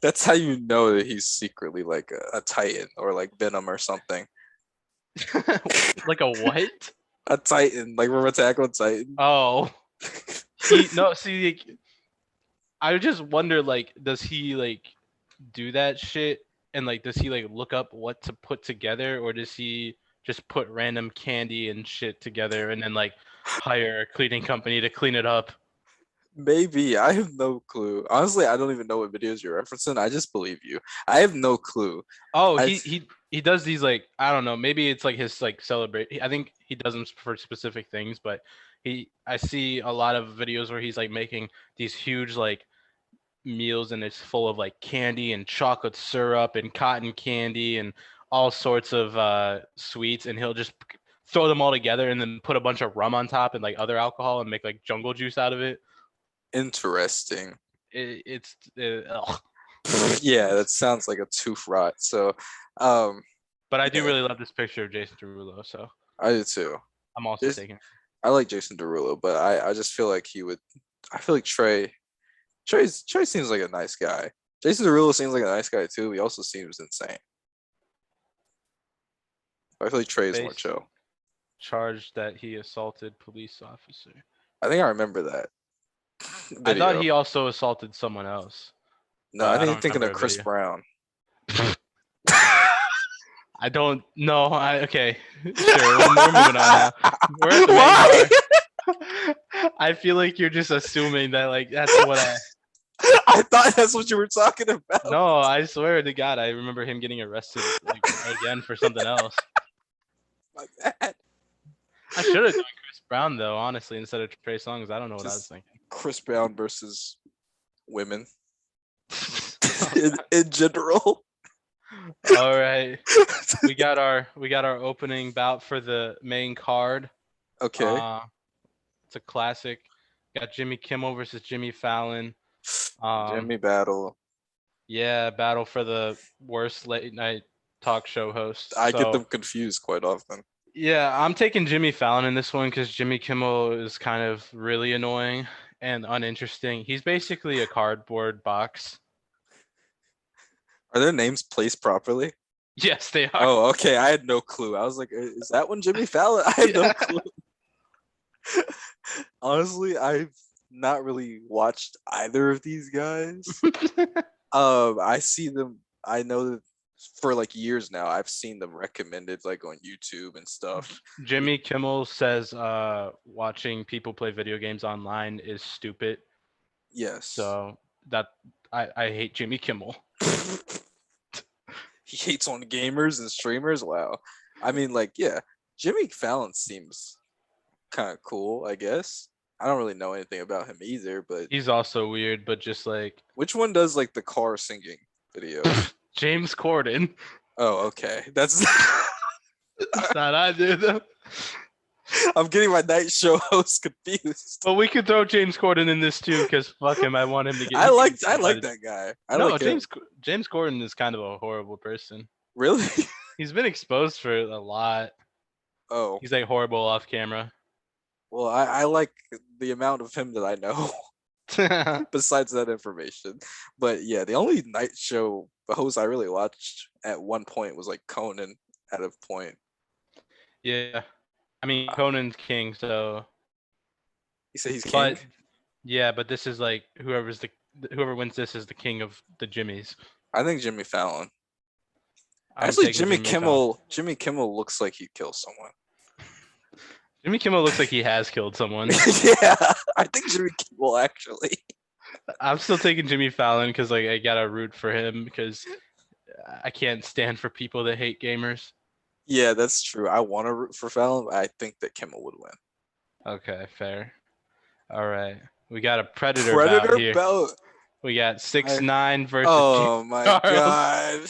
[SPEAKER 2] That's how you know that he's secretly like a Titan or like Venom or something.
[SPEAKER 1] Like a what?
[SPEAKER 2] A Titan, like from Attack on Titan.
[SPEAKER 1] Oh, he no. See, like, I just wonder, like, does he like do that shit and like does he like look up what to put together or does he just put random candy and shit together and then like hire a cleaning company to clean it up?
[SPEAKER 2] Maybe. I have no clue. Honestly, I don't even know what videos you're referencing. I just believe you. I have no clue.
[SPEAKER 1] Oh,
[SPEAKER 2] I
[SPEAKER 1] he does these like I don't know, maybe it's like his like celebrate. I think he does them for specific things, but I see a lot of videos where he's like making these huge like meals and it's full of like candy and chocolate syrup and cotton candy and all sorts of sweets and he'll just throw them all together and then put a bunch of rum on top and like other alcohol and make like jungle juice out of it.
[SPEAKER 2] Interesting.
[SPEAKER 1] It's
[SPEAKER 2] Yeah, that sounds like a tooth rot. So, um,
[SPEAKER 1] but I do
[SPEAKER 2] yeah,
[SPEAKER 1] really love this picture of Jason Derulo, so
[SPEAKER 2] I do too.
[SPEAKER 1] I'm also
[SPEAKER 2] This,
[SPEAKER 1] taking it.
[SPEAKER 2] I like Jason Derulo, but I just feel like he would. I feel like Trey seems like a nice guy. Jason Derulo seems like a nice guy too. He also seems insane. I feel like Trey is more
[SPEAKER 1] Face
[SPEAKER 2] chill.
[SPEAKER 1] charged that he assaulted police officer.
[SPEAKER 2] I think I remember that
[SPEAKER 1] I thought
[SPEAKER 2] video.
[SPEAKER 1] he also assaulted someone else,
[SPEAKER 2] No,
[SPEAKER 1] but
[SPEAKER 2] I
[SPEAKER 1] I
[SPEAKER 2] think you're
[SPEAKER 1] don't
[SPEAKER 2] thinking
[SPEAKER 1] remember
[SPEAKER 2] of
[SPEAKER 1] a
[SPEAKER 2] Chris
[SPEAKER 1] video.
[SPEAKER 2] Brown.
[SPEAKER 1] I don't know. Okay, sure. We're moving on now. We're at the main
[SPEAKER 2] Why?
[SPEAKER 1] card. I feel like you're just assuming that like that's what I.
[SPEAKER 2] I thought that's what you were talking about.
[SPEAKER 1] No, I swear to God, I remember him getting arrested like again for something else.
[SPEAKER 2] My bad.
[SPEAKER 1] I should have done Chris Brown though, honestly, instead of Trey Songz. I don't know what I was
[SPEAKER 2] Just
[SPEAKER 1] thinking.
[SPEAKER 2] Chris Brown versus women in general.
[SPEAKER 1] All right, we got our opening bout for the main card.
[SPEAKER 2] Okay.
[SPEAKER 1] Uh, it's a classic. Got Jimmy Kimmel versus Jimmy Fallon. Um,
[SPEAKER 2] Jimmy battle.
[SPEAKER 1] yeah, battle for the worst late night talk show host.
[SPEAKER 2] I get them
[SPEAKER 1] So
[SPEAKER 2] confused quite often.
[SPEAKER 1] yeah, I'm taking Jimmy Fallon in this one because Jimmy Kimmel is kind of really annoying and uninteresting. He's basically a cardboard box.
[SPEAKER 2] Are their names placed properly?
[SPEAKER 1] Yes, they are.
[SPEAKER 2] Oh, okay. I had no clue. I was like, is that one Jimmy Fallon? I had no
[SPEAKER 1] Yeah.
[SPEAKER 2] clue. Honestly, I've not really watched either of these guys. I see them. I know that for like years now, I've seen them recommended like on YouTube and stuff.
[SPEAKER 1] Jimmy Kimmel says watching people play video games online is stupid.
[SPEAKER 2] Yes.
[SPEAKER 1] So that I hate Jimmy Kimmel.
[SPEAKER 2] He hates on gamers and streamers. Wow. I mean, like, yeah, Jimmy Fallon seems kind of cool, I guess. I don't really know anything about him either, but
[SPEAKER 1] He's also weird, but just like
[SPEAKER 2] which one does like the car singing videos?
[SPEAKER 1] James Corden.
[SPEAKER 2] Oh, okay. That's
[SPEAKER 1] It's not either though.
[SPEAKER 2] I'm getting my night show host confused.
[SPEAKER 1] But we could throw James Corden in this too, because fuck him, I want him to get.
[SPEAKER 2] I like
[SPEAKER 1] invited.
[SPEAKER 2] that guy. I
[SPEAKER 1] No,
[SPEAKER 2] like him.
[SPEAKER 1] James Corden is kind of a horrible person.
[SPEAKER 2] Really?
[SPEAKER 1] He's been exposed for a lot.
[SPEAKER 2] Oh.
[SPEAKER 1] He's like horrible off camera.
[SPEAKER 2] Well, I like the amount of him that I know besides that information. But yeah, the only night show host I really watched at one point was like Conan at a point.
[SPEAKER 1] Yeah, I mean Conan's king, so.
[SPEAKER 2] You say he's king?
[SPEAKER 1] But yeah, but this is like whoever wins this is the king of the Jimmys.
[SPEAKER 2] I think Jimmy Fallon.
[SPEAKER 1] I'm
[SPEAKER 2] Actually,
[SPEAKER 1] taking Jimmy Fallon.
[SPEAKER 2] Jimmy Kimmel looks like he'd kill someone.
[SPEAKER 1] Jimmy Kimmel looks like he has killed someone.
[SPEAKER 2] Yeah, I think Jimmy Kimmel actually.
[SPEAKER 1] I'm still taking Jimmy Fallon because like I gotta root for him because I can't stand for people that hate gamers.
[SPEAKER 2] Yeah, that's true. I want to root for Fallon, but I think that Kimmel would win.
[SPEAKER 1] Okay, fair. All right, we got a predator bout here.
[SPEAKER 2] Belt.
[SPEAKER 1] We got 6ix9ine versus
[SPEAKER 2] Oh
[SPEAKER 1] James
[SPEAKER 2] my
[SPEAKER 1] Charles.
[SPEAKER 2] god.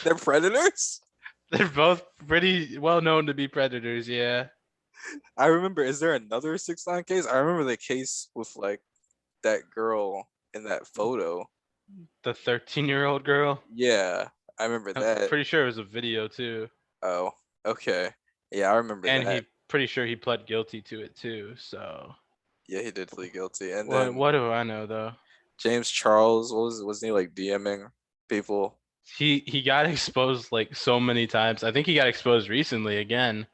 [SPEAKER 2] They're predators?
[SPEAKER 1] They're both pretty well known to be predators, yeah.
[SPEAKER 2] I remember, is there another 6ix9ine case? I remember the case with like that girl in that photo.
[SPEAKER 1] The 13-year-old girl.
[SPEAKER 2] Yeah, I remember
[SPEAKER 1] I'm
[SPEAKER 2] that.
[SPEAKER 1] pretty sure it was a video too.
[SPEAKER 2] Oh, okay. Yeah, I remember
[SPEAKER 1] And
[SPEAKER 2] that.
[SPEAKER 1] he pretty sure he pled guilty to it too. So
[SPEAKER 2] Yeah, he did plead guilty. And
[SPEAKER 1] what
[SPEAKER 2] then
[SPEAKER 1] what do I know though?
[SPEAKER 2] James Charles, wasn't he like DMing people?
[SPEAKER 1] He got exposed like so many times. I think he got exposed recently again.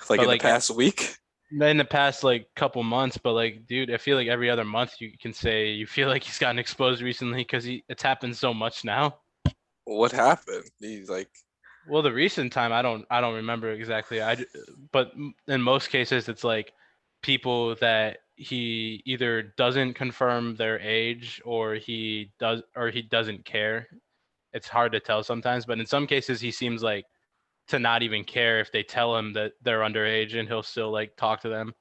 [SPEAKER 2] Like
[SPEAKER 1] But,
[SPEAKER 2] in
[SPEAKER 1] like,
[SPEAKER 2] the past week?
[SPEAKER 1] In the past like couple months, but like dude, I feel like every other month you can say you feel like he's gotten exposed recently because it's happened so much now.
[SPEAKER 2] What happened? He's like,
[SPEAKER 1] Well, the recent time I don't remember exactly. But in most cases it's like people that he either doesn't confirm their age or he doesn't care. It's hard to tell sometimes, but in some cases he seems like to not even care if they tell him that they're underage and he'll still like talk to them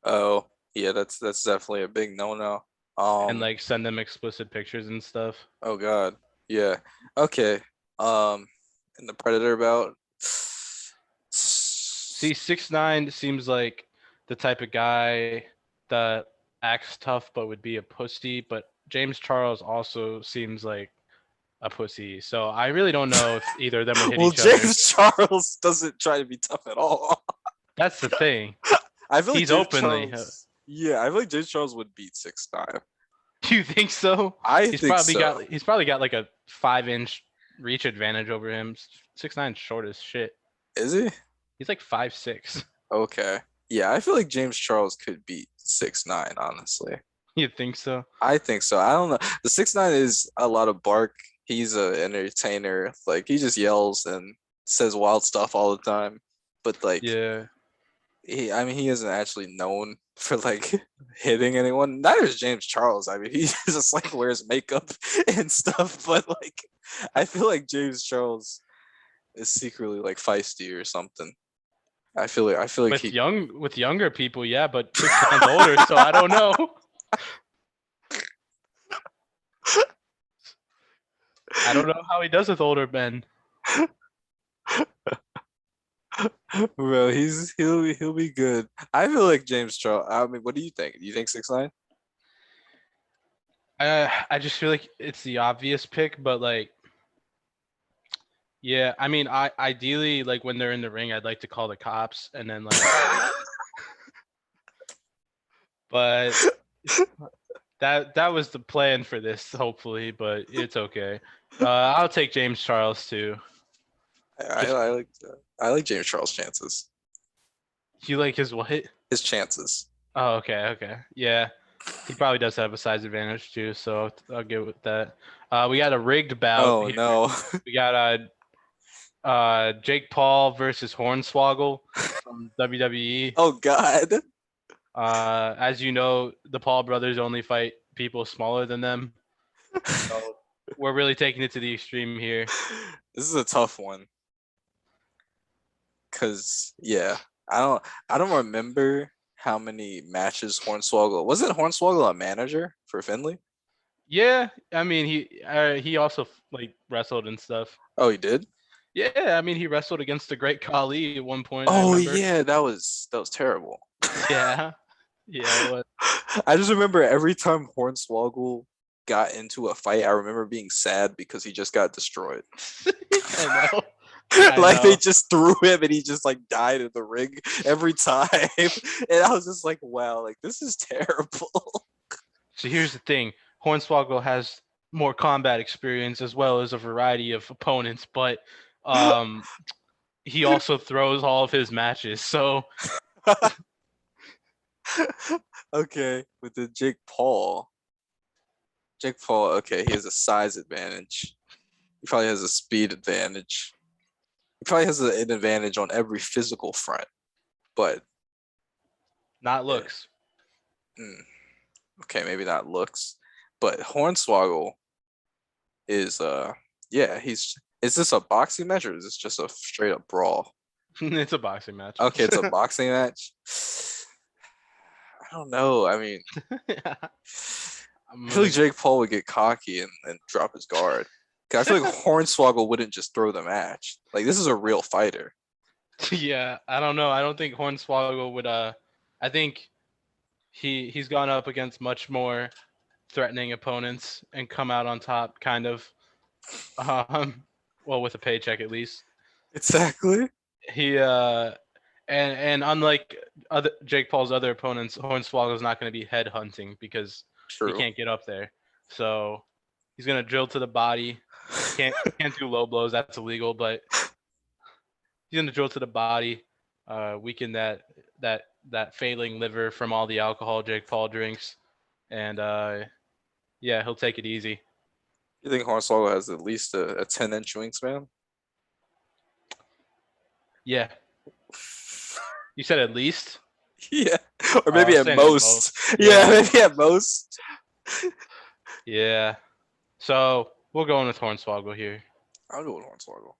[SPEAKER 2] oh, yeah, that's definitely a big no-no.
[SPEAKER 1] and like send them explicit pictures and stuff.
[SPEAKER 2] Oh god. Yeah. Okay. In the Predator bout.
[SPEAKER 1] See, 6ix9ine seems like the type of guy that acts tough but would be a pussy, but James Charles also seems like a pussy. So I really don't know if either of them would hit
[SPEAKER 2] Well,
[SPEAKER 1] each other.
[SPEAKER 2] James Charles doesn't try to be tough at all.
[SPEAKER 1] That's the thing.
[SPEAKER 2] I feel like
[SPEAKER 1] He's
[SPEAKER 2] James
[SPEAKER 1] openly.
[SPEAKER 2] Charles, yeah, I feel like James Charles would beat 6ix9ine.
[SPEAKER 1] Do you think so?
[SPEAKER 2] I
[SPEAKER 1] He's
[SPEAKER 2] think
[SPEAKER 1] probably
[SPEAKER 2] so.
[SPEAKER 1] he's probably got like a 5-inch reach advantage over him. 6ix9ine's short as shit.
[SPEAKER 2] Is he?
[SPEAKER 1] He's like 5'6".
[SPEAKER 2] Okay. Yeah, I feel like James Charles could beat 6ix9ine, honestly.
[SPEAKER 1] You think so?
[SPEAKER 2] I think so. I don't know. The 6ix9ine is a lot of bark. He's an entertainer. Like he just yells and says wild stuff all the time. But like
[SPEAKER 1] Yeah.
[SPEAKER 2] I mean, he isn't actually known for like hitting anyone. Neither is James Charles. I mean, he just like wears makeup and stuff. But like, I feel like James Charles is secretly like feisty or something. I feel like he.
[SPEAKER 1] With younger people, yeah, but 6ix9ine's older, so I don't know. I don't know how he does with older men.
[SPEAKER 2] Well, he'll be good. I feel like James Charles. I mean, what do you think? Do you think 6ix9ine?
[SPEAKER 1] I just feel like it's the obvious pick, but like, yeah, I mean, I ideally like when they're in the ring, I'd like to call the cops and then like, but that was the plan for this, hopefully, but it's okay. I'll take James Charles too.
[SPEAKER 2] I,
[SPEAKER 1] Just
[SPEAKER 2] I like I like James Charles' chances.
[SPEAKER 1] you like his what?
[SPEAKER 2] His chances.
[SPEAKER 1] Oh, okay, yeah. He probably does have a size advantage too, so I'll get with that. We got a rigged bout
[SPEAKER 2] Oh
[SPEAKER 1] here.
[SPEAKER 2] no.
[SPEAKER 1] We got Jake Paul versus Hornswoggle from WWE.
[SPEAKER 2] Oh God.
[SPEAKER 1] As you know, the Paul brothers only fight people smaller than them. So we're really taking it to the extreme here.
[SPEAKER 2] This is a tough one because yeah, I don't remember how many matches Hornswoggle wasn't Hornswoggle a manager for Finley?
[SPEAKER 1] Yeah, I mean he also like wrestled and stuff.
[SPEAKER 2] Oh, he did.
[SPEAKER 1] Yeah, I mean he wrestled against the Great Khali at one point. I
[SPEAKER 2] Oh
[SPEAKER 1] remember.
[SPEAKER 2] yeah, that was terrible.
[SPEAKER 1] Yeah, yeah, it was.
[SPEAKER 2] I just remember every time Hornswoggle got into a fight, I remember being sad because he just got destroyed.
[SPEAKER 1] I know. I
[SPEAKER 2] Like they
[SPEAKER 1] know.
[SPEAKER 2] just threw him and he just like died in the ring every time. And I was just like, wow, like this is terrible.
[SPEAKER 1] So here's the thing: Hornswoggle has more combat experience as well as a variety of opponents, but um, he also throws all of his matches. So
[SPEAKER 2] Okay, with the Jake Paul. Jake Paul, okay, he has a size advantage. He probably has a speed advantage. He probably has an advantage on every physical front. But
[SPEAKER 1] not
[SPEAKER 2] yeah,
[SPEAKER 1] looks.
[SPEAKER 2] okay, maybe not looks. But Hornswoggle is yeah, he's is this a boxing match or is this just a straight up brawl?
[SPEAKER 1] It's a boxing match.
[SPEAKER 2] Okay, it's a boxing match. I don't know. I mean,
[SPEAKER 1] Yeah.
[SPEAKER 2] I feel like Jake Paul would get cocky and drop his guard. 'Cause I feel like Hornswoggle wouldn't just throw the match. Like this is a real fighter.
[SPEAKER 1] Yeah, I don't know. I don't think Hornswoggle would. I think he's gone up against much more threatening opponents and come out on top, kind of. Um, well, with a paycheck at least.
[SPEAKER 2] Exactly.
[SPEAKER 1] He and unlike other Jake Paul's other opponents, Hornswoggle's not going to be head hunting because he
[SPEAKER 2] True.
[SPEAKER 1] can't get up there. So he's going to drill to the body. Can't do low blows. That's illegal. But he's going to drill to the body, weaken that failing liver from all the alcohol Jake Paul drinks, and yeah, he'll take it easy.
[SPEAKER 2] You think Hornswoggle has at least a 10-inch wingspan?
[SPEAKER 1] Yeah, you said at least.
[SPEAKER 2] Yeah. Or
[SPEAKER 1] Oh, I
[SPEAKER 2] maybe
[SPEAKER 1] was
[SPEAKER 2] at
[SPEAKER 1] saying at
[SPEAKER 2] most.
[SPEAKER 1] most.
[SPEAKER 2] Yeah,
[SPEAKER 1] Yeah,
[SPEAKER 2] maybe at most.
[SPEAKER 1] yeah. So we're going with Hornswoggle here.
[SPEAKER 2] I'll go with Hornswoggle.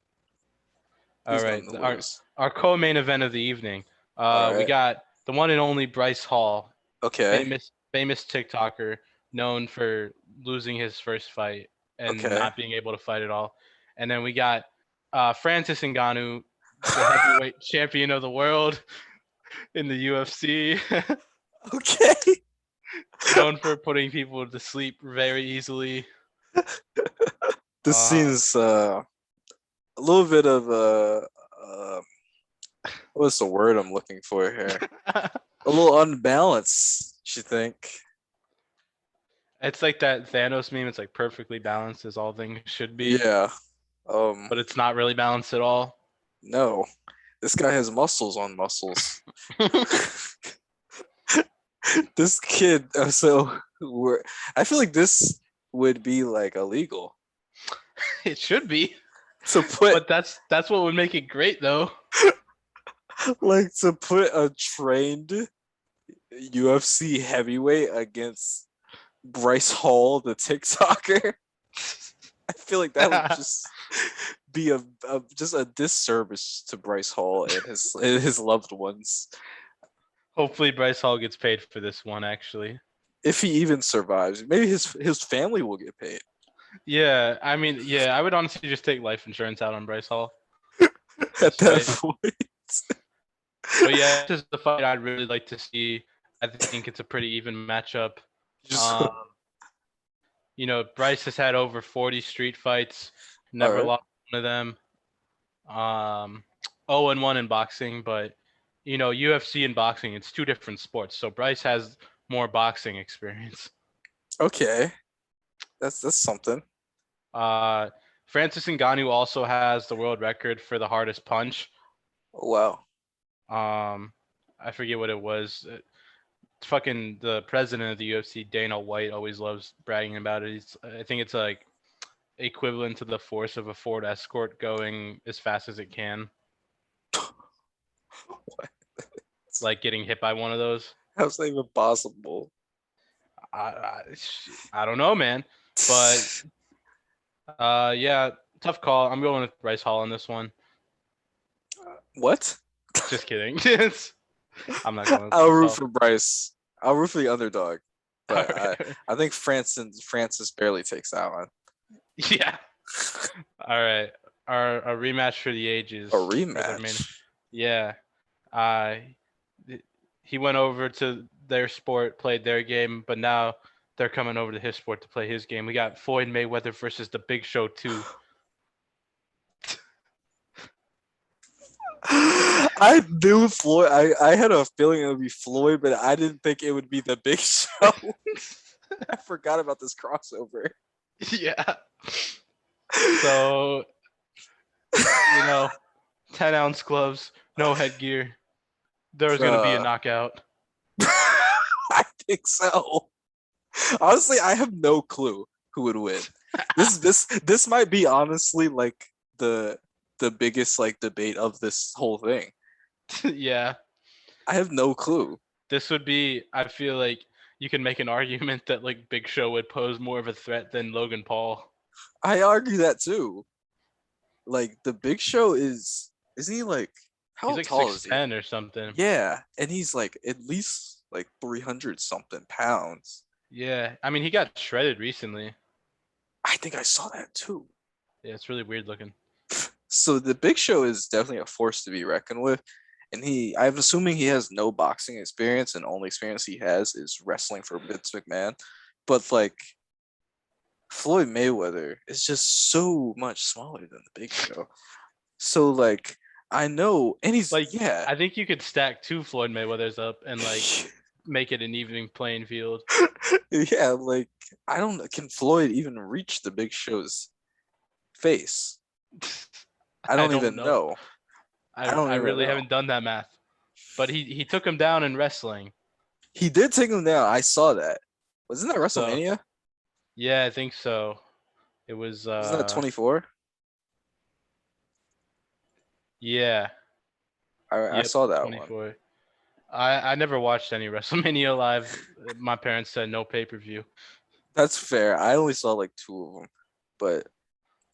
[SPEAKER 1] All
[SPEAKER 2] He's
[SPEAKER 1] right,
[SPEAKER 2] nothing to
[SPEAKER 1] our
[SPEAKER 2] lose.
[SPEAKER 1] our co-main event of the evening.
[SPEAKER 2] All
[SPEAKER 1] We
[SPEAKER 2] right.
[SPEAKER 1] got the one and only Bryce Hall,
[SPEAKER 2] Okay.
[SPEAKER 1] famous TikToker known for losing his first fight and
[SPEAKER 2] Okay.
[SPEAKER 1] not being able to fight at all. And then we got Francis Ngannou, the heavyweight champion of the world in the UFC,
[SPEAKER 2] Okay.
[SPEAKER 1] known for putting people to sleep very easily.
[SPEAKER 2] This seems a little bit of what's the word I'm looking for here? A little unbalanced, you think?
[SPEAKER 1] It's like that Thanos meme. It's like perfectly balanced as all things should be,
[SPEAKER 2] Yeah.
[SPEAKER 1] but it's not really balanced at all.
[SPEAKER 2] No. This guy has muscles on muscles. This kid, I feel like this would be like illegal
[SPEAKER 1] It should be,
[SPEAKER 2] to put.
[SPEAKER 1] but that's what would make it great, though.
[SPEAKER 2] Like to put a trained UFC heavyweight against Bryce Hall, the TikToker. I feel like that would just be just a disservice to Bryce Hall and his loved ones
[SPEAKER 1] Hopefully, Bryce Hall gets paid for this one. Actually,
[SPEAKER 2] if he even survives. Maybe his family will get paid.
[SPEAKER 1] yeah. I mean, yeah. I would honestly just take life insurance out on Bryce Hall.
[SPEAKER 2] At
[SPEAKER 1] Just
[SPEAKER 2] that
[SPEAKER 1] fight.
[SPEAKER 2] point.
[SPEAKER 1] But yeah, this is the fight I'd really like to see. I think it's a pretty even matchup.
[SPEAKER 2] Just
[SPEAKER 1] Um, Bryce has had over 40 street fights,
[SPEAKER 2] all
[SPEAKER 1] never
[SPEAKER 2] right.
[SPEAKER 1] lost one of them. 0-1 in boxing, but UFC and boxing, it's two different sports. So Bryce has more boxing experience.
[SPEAKER 2] Okay. That's something.
[SPEAKER 1] Uh, Francis Ngannou also has the world record for the hardest punch.
[SPEAKER 2] Oh, wow.
[SPEAKER 1] Um, I forget what it was. It's fucking the president of the UFC, Dana White, always loves bragging about it. I think it's like equivalent to the force of a Ford Escort going as fast as it can,
[SPEAKER 2] What?
[SPEAKER 1] like getting hit by one of those.
[SPEAKER 2] How's that even possible?
[SPEAKER 1] I, I, I don't know, man. But yeah, tough call. I'm going with Bryce Hall on this one.
[SPEAKER 2] What?
[SPEAKER 1] Just kidding. I'm not going with
[SPEAKER 2] I'll
[SPEAKER 1] Bryce
[SPEAKER 2] root
[SPEAKER 1] Hall.
[SPEAKER 2] for Bryce. I'll root for the underdog. But
[SPEAKER 1] Alright.
[SPEAKER 2] I think Francis barely takes that one.
[SPEAKER 1] Yeah. All right. Our rematch for the ages
[SPEAKER 2] A
[SPEAKER 1] for their main.
[SPEAKER 2] rematch.
[SPEAKER 1] Yeah. Uh, he went over to their sport, played their game, but now they're coming over to his sport to play his game. We got Floyd Mayweather versus the Big Show 2.
[SPEAKER 2] I knew Floyd. I had a feeling it would be Floyd, but I didn't think it would be the Big Show. I forgot about this crossover.
[SPEAKER 1] Yeah. So, 10-ounce gloves, no headgear. There's going to be a
[SPEAKER 2] Uh,
[SPEAKER 1] knockout.
[SPEAKER 2] I think so. Honestly, I have no clue who would win. This might be honestly like the biggest like debate of this whole thing.
[SPEAKER 1] Yeah.
[SPEAKER 2] I have no clue.
[SPEAKER 1] This would be, I feel like you can make an argument that like Big Show would pose more of a threat than Logan Paul.
[SPEAKER 2] I argue that too. Like the Big Show isn't he like
[SPEAKER 1] He's
[SPEAKER 2] how
[SPEAKER 1] like
[SPEAKER 2] tall is he?
[SPEAKER 1] 6'10" or something.
[SPEAKER 2] Yeah, and he's like at least like 300 something pounds.
[SPEAKER 1] Yeah. I mean, he got shredded recently.
[SPEAKER 2] I think I saw that too.
[SPEAKER 1] Yeah, it's really weird looking.
[SPEAKER 2] So the Big Show is definitely a force to be reckoned with. And I'm assuming he has no boxing experience, and only experience he has is wrestling for Vince McMahon. But like Floyd Mayweather is just so much smaller than the Big Show. So like I know, and he's
[SPEAKER 1] Like,
[SPEAKER 2] yeah,
[SPEAKER 1] I think you could stack two Floyd Mayweathers up and like make it an evening playing field.
[SPEAKER 2] yeah. Like I don't can Floyd even reach the Big Show's face? I
[SPEAKER 1] I
[SPEAKER 2] don't
[SPEAKER 1] don't
[SPEAKER 2] even
[SPEAKER 1] know.
[SPEAKER 2] know.
[SPEAKER 1] I,
[SPEAKER 2] I don't
[SPEAKER 1] I
[SPEAKER 2] even
[SPEAKER 1] really
[SPEAKER 2] know.
[SPEAKER 1] haven't done that math. But he took him down in wrestling.
[SPEAKER 2] He did take him down. I saw that. Wasn't that
[SPEAKER 1] So,
[SPEAKER 2] WrestleMania?
[SPEAKER 1] yeah, I think so. It was
[SPEAKER 2] Wasn't that 24?
[SPEAKER 1] yeah.
[SPEAKER 2] I
[SPEAKER 1] Yep,
[SPEAKER 2] saw that one.
[SPEAKER 1] 24. I never watched any WrestleMania live. My parents said no pay-per-view.
[SPEAKER 2] That's fair. I only saw like two of them, but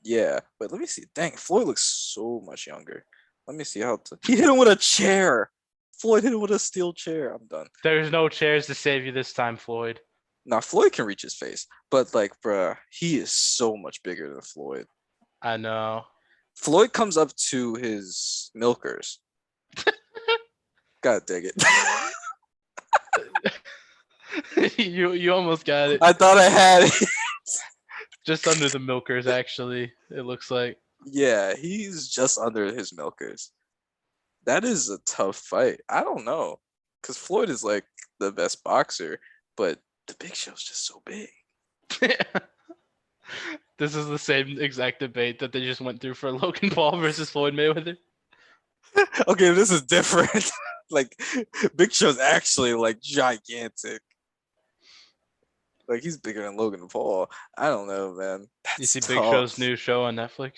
[SPEAKER 2] yeah. But let me see. Dang, Floyd looks so much younger. Let me see he hit him with a chair. Floyd hit him with a steel chair. I'm done.
[SPEAKER 1] There's no chairs to save you this time, Floyd.
[SPEAKER 2] Now Floyd can reach his face, but like, bruh, he is so much bigger than Floyd.
[SPEAKER 1] I know.
[SPEAKER 2] Floyd comes up to his milkers. God dang it.
[SPEAKER 1] You almost got it.
[SPEAKER 2] I thought I had it.
[SPEAKER 1] Just under the milkers, actually. It looks like.
[SPEAKER 2] Yeah, he's just under his milkers. That is a tough fight. I don't know. Because Floyd is like the best boxer, but the Big Show's just so big.
[SPEAKER 1] This is the same exact debate that they just went through for Logan Paul versus Floyd Mayweather.
[SPEAKER 2] Okay, this is different. Like, Big Show's actually like gigantic. Like, he's bigger than Logan Paul. I don't know, man.
[SPEAKER 1] You
[SPEAKER 2] That's
[SPEAKER 1] see Big Show's
[SPEAKER 2] tough.
[SPEAKER 1] new show on Netflix?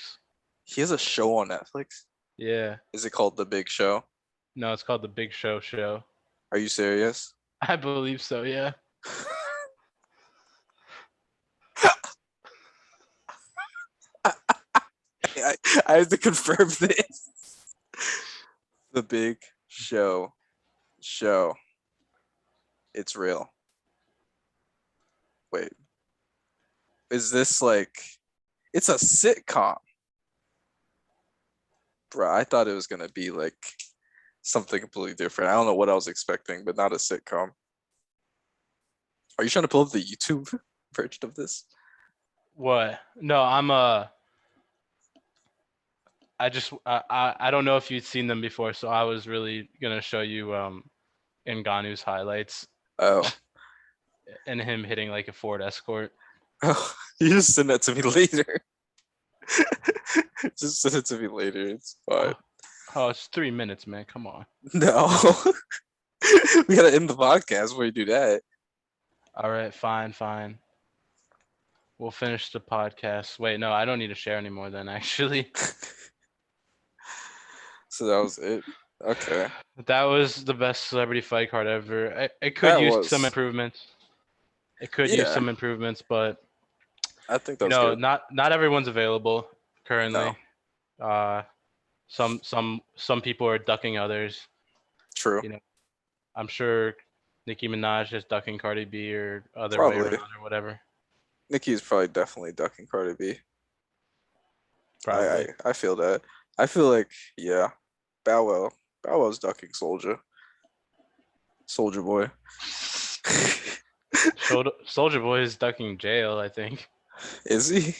[SPEAKER 2] He has a show on Netflix.
[SPEAKER 1] Yeah.
[SPEAKER 2] Is it called The Big Show?
[SPEAKER 1] No, it's called the Big Show Show.
[SPEAKER 2] Are you serious?
[SPEAKER 1] I believe so. Yeah.
[SPEAKER 2] I, I have to confirm this. The Big Show. Show. It's real. Wait, is this like? It's a sitcom, bro. I thought it was gonna be like something completely different. I don't know what I was expecting, but not a sitcom. Are you trying to pull up the YouTube version of this?
[SPEAKER 1] What? No, I don't know if you'd seen them before, so I was really gonna show you Ngannou's highlights
[SPEAKER 2] Oh,
[SPEAKER 1] and him hitting like a Ford Escort.
[SPEAKER 2] oh, you just send that to me later. Just send it to me later. It's fine.
[SPEAKER 1] Oh, oh, it's 3 minutes, man. Come on.
[SPEAKER 2] No, we gotta end the podcast before you do that.
[SPEAKER 1] All right, fine. We'll finish the podcast. Wait, no, I don't need to share anymore then, actually.
[SPEAKER 2] So that was it. Okay,
[SPEAKER 1] That was the best celebrity fight card ever. It could
[SPEAKER 2] that
[SPEAKER 1] use some
[SPEAKER 2] was.
[SPEAKER 1] improvements. It could use
[SPEAKER 2] Yeah,
[SPEAKER 1] some improvements, but
[SPEAKER 2] I think that was good.
[SPEAKER 1] not everyone's available
[SPEAKER 2] No,
[SPEAKER 1] currently. Uh, some people are ducking others.
[SPEAKER 2] true.
[SPEAKER 1] You know, I'm sure Nicki Minaj is ducking Cardi B or other way
[SPEAKER 2] Probably.
[SPEAKER 1] around or whatever.
[SPEAKER 2] Nicki's probably definitely ducking Cardi B.
[SPEAKER 1] Probably.
[SPEAKER 2] I feel that. I feel like yeah, Bow Wow. Bow Wow's ducking Soldier. Soldier Boy.
[SPEAKER 1] Soldier Boy is ducking jail, I think.
[SPEAKER 2] Is he?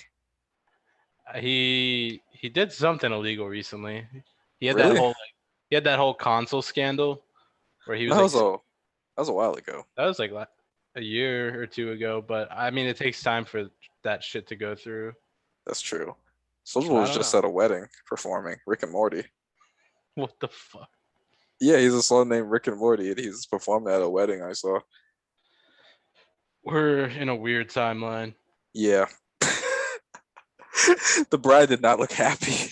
[SPEAKER 1] He did something illegal recently. He had
[SPEAKER 2] Really?
[SPEAKER 1] that whole console scandal where he was
[SPEAKER 2] That
[SPEAKER 1] like
[SPEAKER 2] was a that was a while ago.
[SPEAKER 1] that was like a year or two ago, but I mean it takes time for that shit to go through.
[SPEAKER 2] That's true. Soldier Boy
[SPEAKER 1] I
[SPEAKER 2] was
[SPEAKER 1] don't
[SPEAKER 2] just
[SPEAKER 1] know.
[SPEAKER 2] at a wedding performing Rick and Morty.
[SPEAKER 1] What the fuck?
[SPEAKER 2] Yeah, he's a song named Rick and Morty, and he's performing at a wedding I saw.
[SPEAKER 1] We're in a weird timeline.
[SPEAKER 2] Yeah. The bride did not look happy.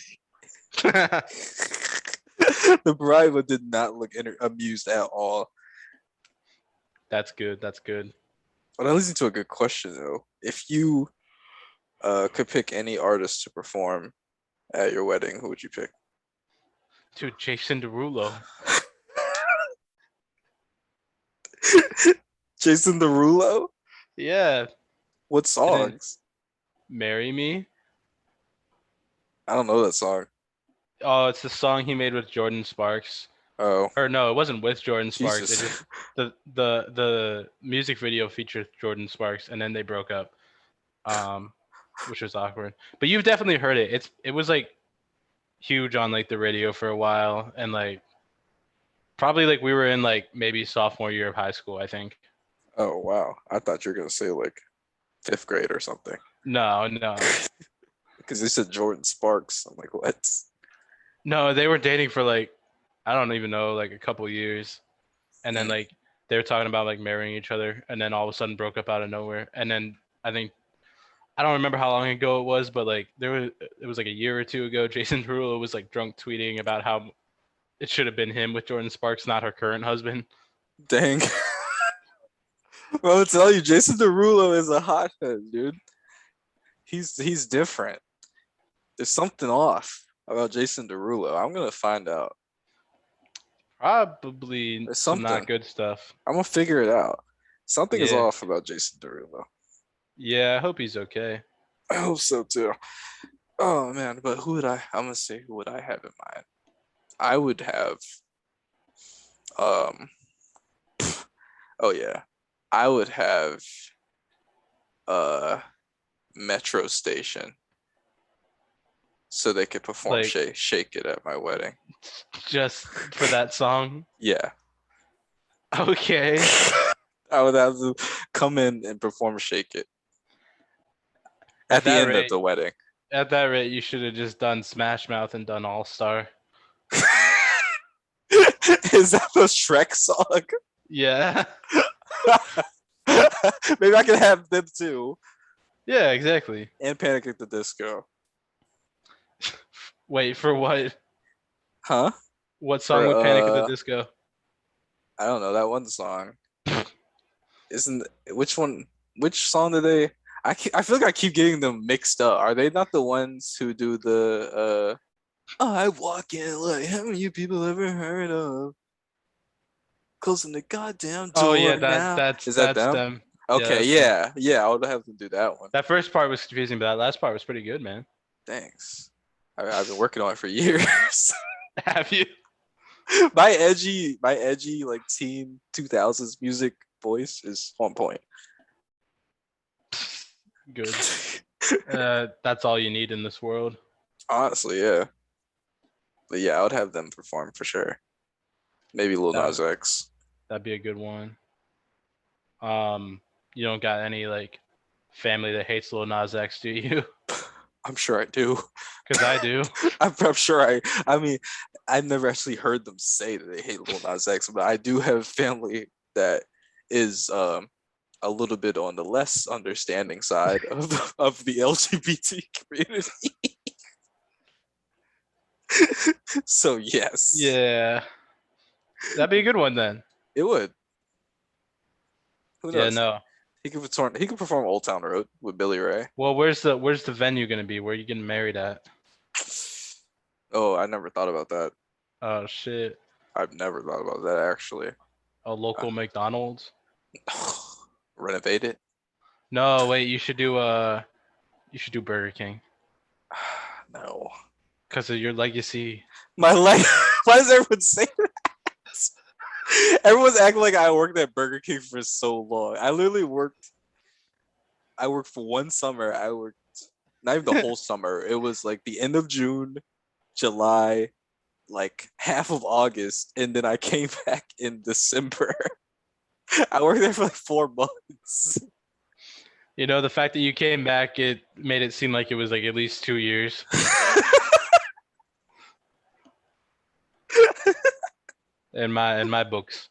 [SPEAKER 2] The bride did not look amused at all.
[SPEAKER 1] That's good. That's good.
[SPEAKER 2] But that leads into a good question though. If you could pick any artist to perform at your wedding, who would you pick?
[SPEAKER 1] Dude, Jason Derulo.
[SPEAKER 2] Jason Derulo?
[SPEAKER 1] Yeah.
[SPEAKER 2] What
[SPEAKER 1] And then
[SPEAKER 2] songs?
[SPEAKER 1] Marry Me.
[SPEAKER 2] I don't know that song.
[SPEAKER 1] Oh, it's the song he made with Jordan Sparks.
[SPEAKER 2] Oh,
[SPEAKER 1] Or no, it wasn't with Jordan Sparks. It
[SPEAKER 2] Jesus.
[SPEAKER 1] just the music video featured Jordan Sparks, and then they broke up, which was awkward. But you've definitely heard it. It was like huge on like the radio for a while, and like probably like we were in like maybe sophomore year of high school, I think.
[SPEAKER 2] Oh, wow. I thought you were going to say like fifth grade or something.
[SPEAKER 1] No,
[SPEAKER 2] Because they said Jordan Sparks. I'm like, what?
[SPEAKER 1] no. They were dating for like I don't even know, like a couple years, and then like they were talking about like marrying each other, and then all of a sudden broke up out of nowhere, and then I think I don't remember how long ago it was, but like it was like a year or two ago. Jason Derulo was like drunk tweeting about how it should have been him with Jordan Sparks, not her current husband.
[SPEAKER 2] Dang. Well, I'll tell you, Jason Derulo is a hothead, dude. He's different. There's something off about Jason Derulo. I'm gonna find out.
[SPEAKER 1] Probably
[SPEAKER 2] There's
[SPEAKER 1] some not
[SPEAKER 2] something.
[SPEAKER 1] good stuff.
[SPEAKER 2] I'm gonna figure it out. Something is
[SPEAKER 1] Yeah,
[SPEAKER 2] off about Jason Derulo.
[SPEAKER 1] yeah. I hope he's okay.
[SPEAKER 2] I hope so too. Oh man, but who would I? I'm gonna say who would I have in mind? I would have. Um. Oh yeah, I would have. Metro Station, so they could perform
[SPEAKER 1] Like
[SPEAKER 2] "Shake It" at my wedding.
[SPEAKER 1] just for that song.
[SPEAKER 2] Yeah.
[SPEAKER 1] Okay.
[SPEAKER 2] I would have to come in and perform "Shake It"
[SPEAKER 1] At
[SPEAKER 2] at the
[SPEAKER 1] that
[SPEAKER 2] end of
[SPEAKER 1] rate,
[SPEAKER 2] the wedding.
[SPEAKER 1] you should have just done Smash Mouth and done All Star.
[SPEAKER 2] Is that the Shrek song?
[SPEAKER 1] Yeah.
[SPEAKER 2] Maybe I can have them too.
[SPEAKER 1] Yeah, exactly.
[SPEAKER 2] And Panic at the Disco.
[SPEAKER 1] Wait, for what?
[SPEAKER 2] Huh?
[SPEAKER 1] What song
[SPEAKER 2] For
[SPEAKER 1] would Panic at the Disco?
[SPEAKER 2] I don't know that one song. Isn't which one? Which song did they? I feel like I keep getting them mixed up. Are they not the ones who do the I walk in like how many people ever heard of closing the goddamn
[SPEAKER 1] Oh yeah,
[SPEAKER 2] door now? Is that
[SPEAKER 1] that's
[SPEAKER 2] them?
[SPEAKER 1] them. Yeah,
[SPEAKER 2] Okay,
[SPEAKER 1] that's them.
[SPEAKER 2] yeah, I would have them do that one.
[SPEAKER 1] That first part was confusing, but that last part was pretty good, man.
[SPEAKER 2] Thanks. I've been working on it for years.
[SPEAKER 1] Have you?
[SPEAKER 2] My edgy like teen 2000s music voice is on point.
[SPEAKER 1] Good. That's all you need in this world.
[SPEAKER 2] Honestly, yeah. But yeah, I would have them perform for sure. Maybe Lil
[SPEAKER 1] That
[SPEAKER 2] Nas X.
[SPEAKER 1] that'd be a good one. You don't got any like family that hates Lil Nas X, do you?
[SPEAKER 2] I'm sure I do.
[SPEAKER 1] Because I do.
[SPEAKER 2] I'm sure I mean, I've never actually heard them say that they hate Lil Nas X, but I do have family that is a little bit on the less understanding side of the LGBT community. So yes,
[SPEAKER 1] Yeah, that'd be a good one then.
[SPEAKER 2] it would. Who
[SPEAKER 1] Yeah,
[SPEAKER 2] knows?
[SPEAKER 1] no.
[SPEAKER 2] He could perform Old Town Road with Billy Ray.
[SPEAKER 1] Well, where's the venue gonna be? Where are you getting married at?
[SPEAKER 2] Oh, I never thought about that.
[SPEAKER 1] Oh shit.
[SPEAKER 2] I've never thought about that actually.
[SPEAKER 1] A
[SPEAKER 2] Uh,
[SPEAKER 1] local McDonald's?
[SPEAKER 2] renovate it?
[SPEAKER 1] No, wait, you should do Burger King.
[SPEAKER 2] No.
[SPEAKER 1] Because of your legacy.
[SPEAKER 2] My life. Why does everyone say that? Everyone's acting like I worked at Burger King for so long. I literally worked. I worked for one summer. I worked not even the whole summer. It was like the end of June, July, like half of August, and then I came back in December. I worked there for like 4 months.
[SPEAKER 1] You know, the fact that you came back, it made it seem like it was like at least 2 years. In my books.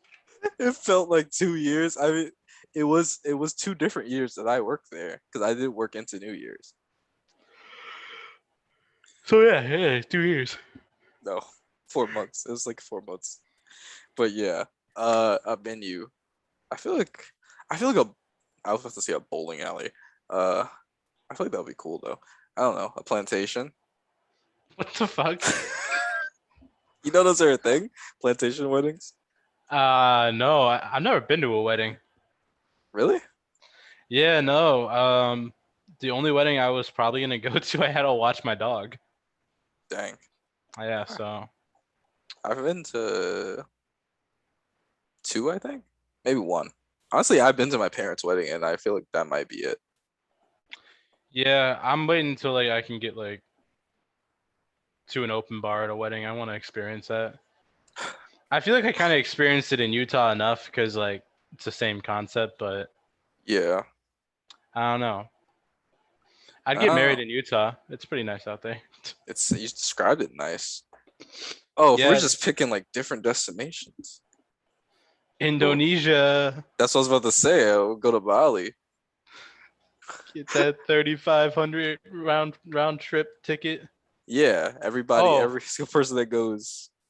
[SPEAKER 2] It felt like 2 years. I mean, it was 2 different years that I worked there because I did work into New Year's.
[SPEAKER 1] So yeah, 2 years.
[SPEAKER 2] No, 4 months. It was like 4 months. But yeah, a venue. I feel like I was about to say a bowling alley. Uh, I feel like that would be cool though. I don't know, a plantation.
[SPEAKER 1] What the fuck?
[SPEAKER 2] You know those are a thing, plantation weddings.
[SPEAKER 1] No, I've never been to a wedding.
[SPEAKER 2] Really?
[SPEAKER 1] Yeah, no. The only wedding I was probably gonna go to, I had to watch my dog.
[SPEAKER 2] Dang.
[SPEAKER 1] Yeah, so
[SPEAKER 2] I've been to two, I think, maybe one. Honestly, I've been to my parents' wedding, and I feel like that might be it.
[SPEAKER 1] yeah, I'm waiting until like I can get like to an open bar at a wedding. I want to experience that. I feel like I kind of experienced it in Utah enough because like it's the same concept, but
[SPEAKER 2] Yeah.
[SPEAKER 1] I don't know. I'd
[SPEAKER 2] I
[SPEAKER 1] get
[SPEAKER 2] don't
[SPEAKER 1] married
[SPEAKER 2] know.
[SPEAKER 1] in Utah. It's pretty nice out there.
[SPEAKER 2] It's you described it nice. Oh, if we're
[SPEAKER 1] Yeah,
[SPEAKER 2] just picking like different destinations. Well,
[SPEAKER 1] Indonesia.
[SPEAKER 2] that's what I was about to say. We'll go to Bali.
[SPEAKER 1] Get that 3,500 round trip ticket.
[SPEAKER 2] Yeah, everybody,
[SPEAKER 1] Oh,
[SPEAKER 2] every single person that goes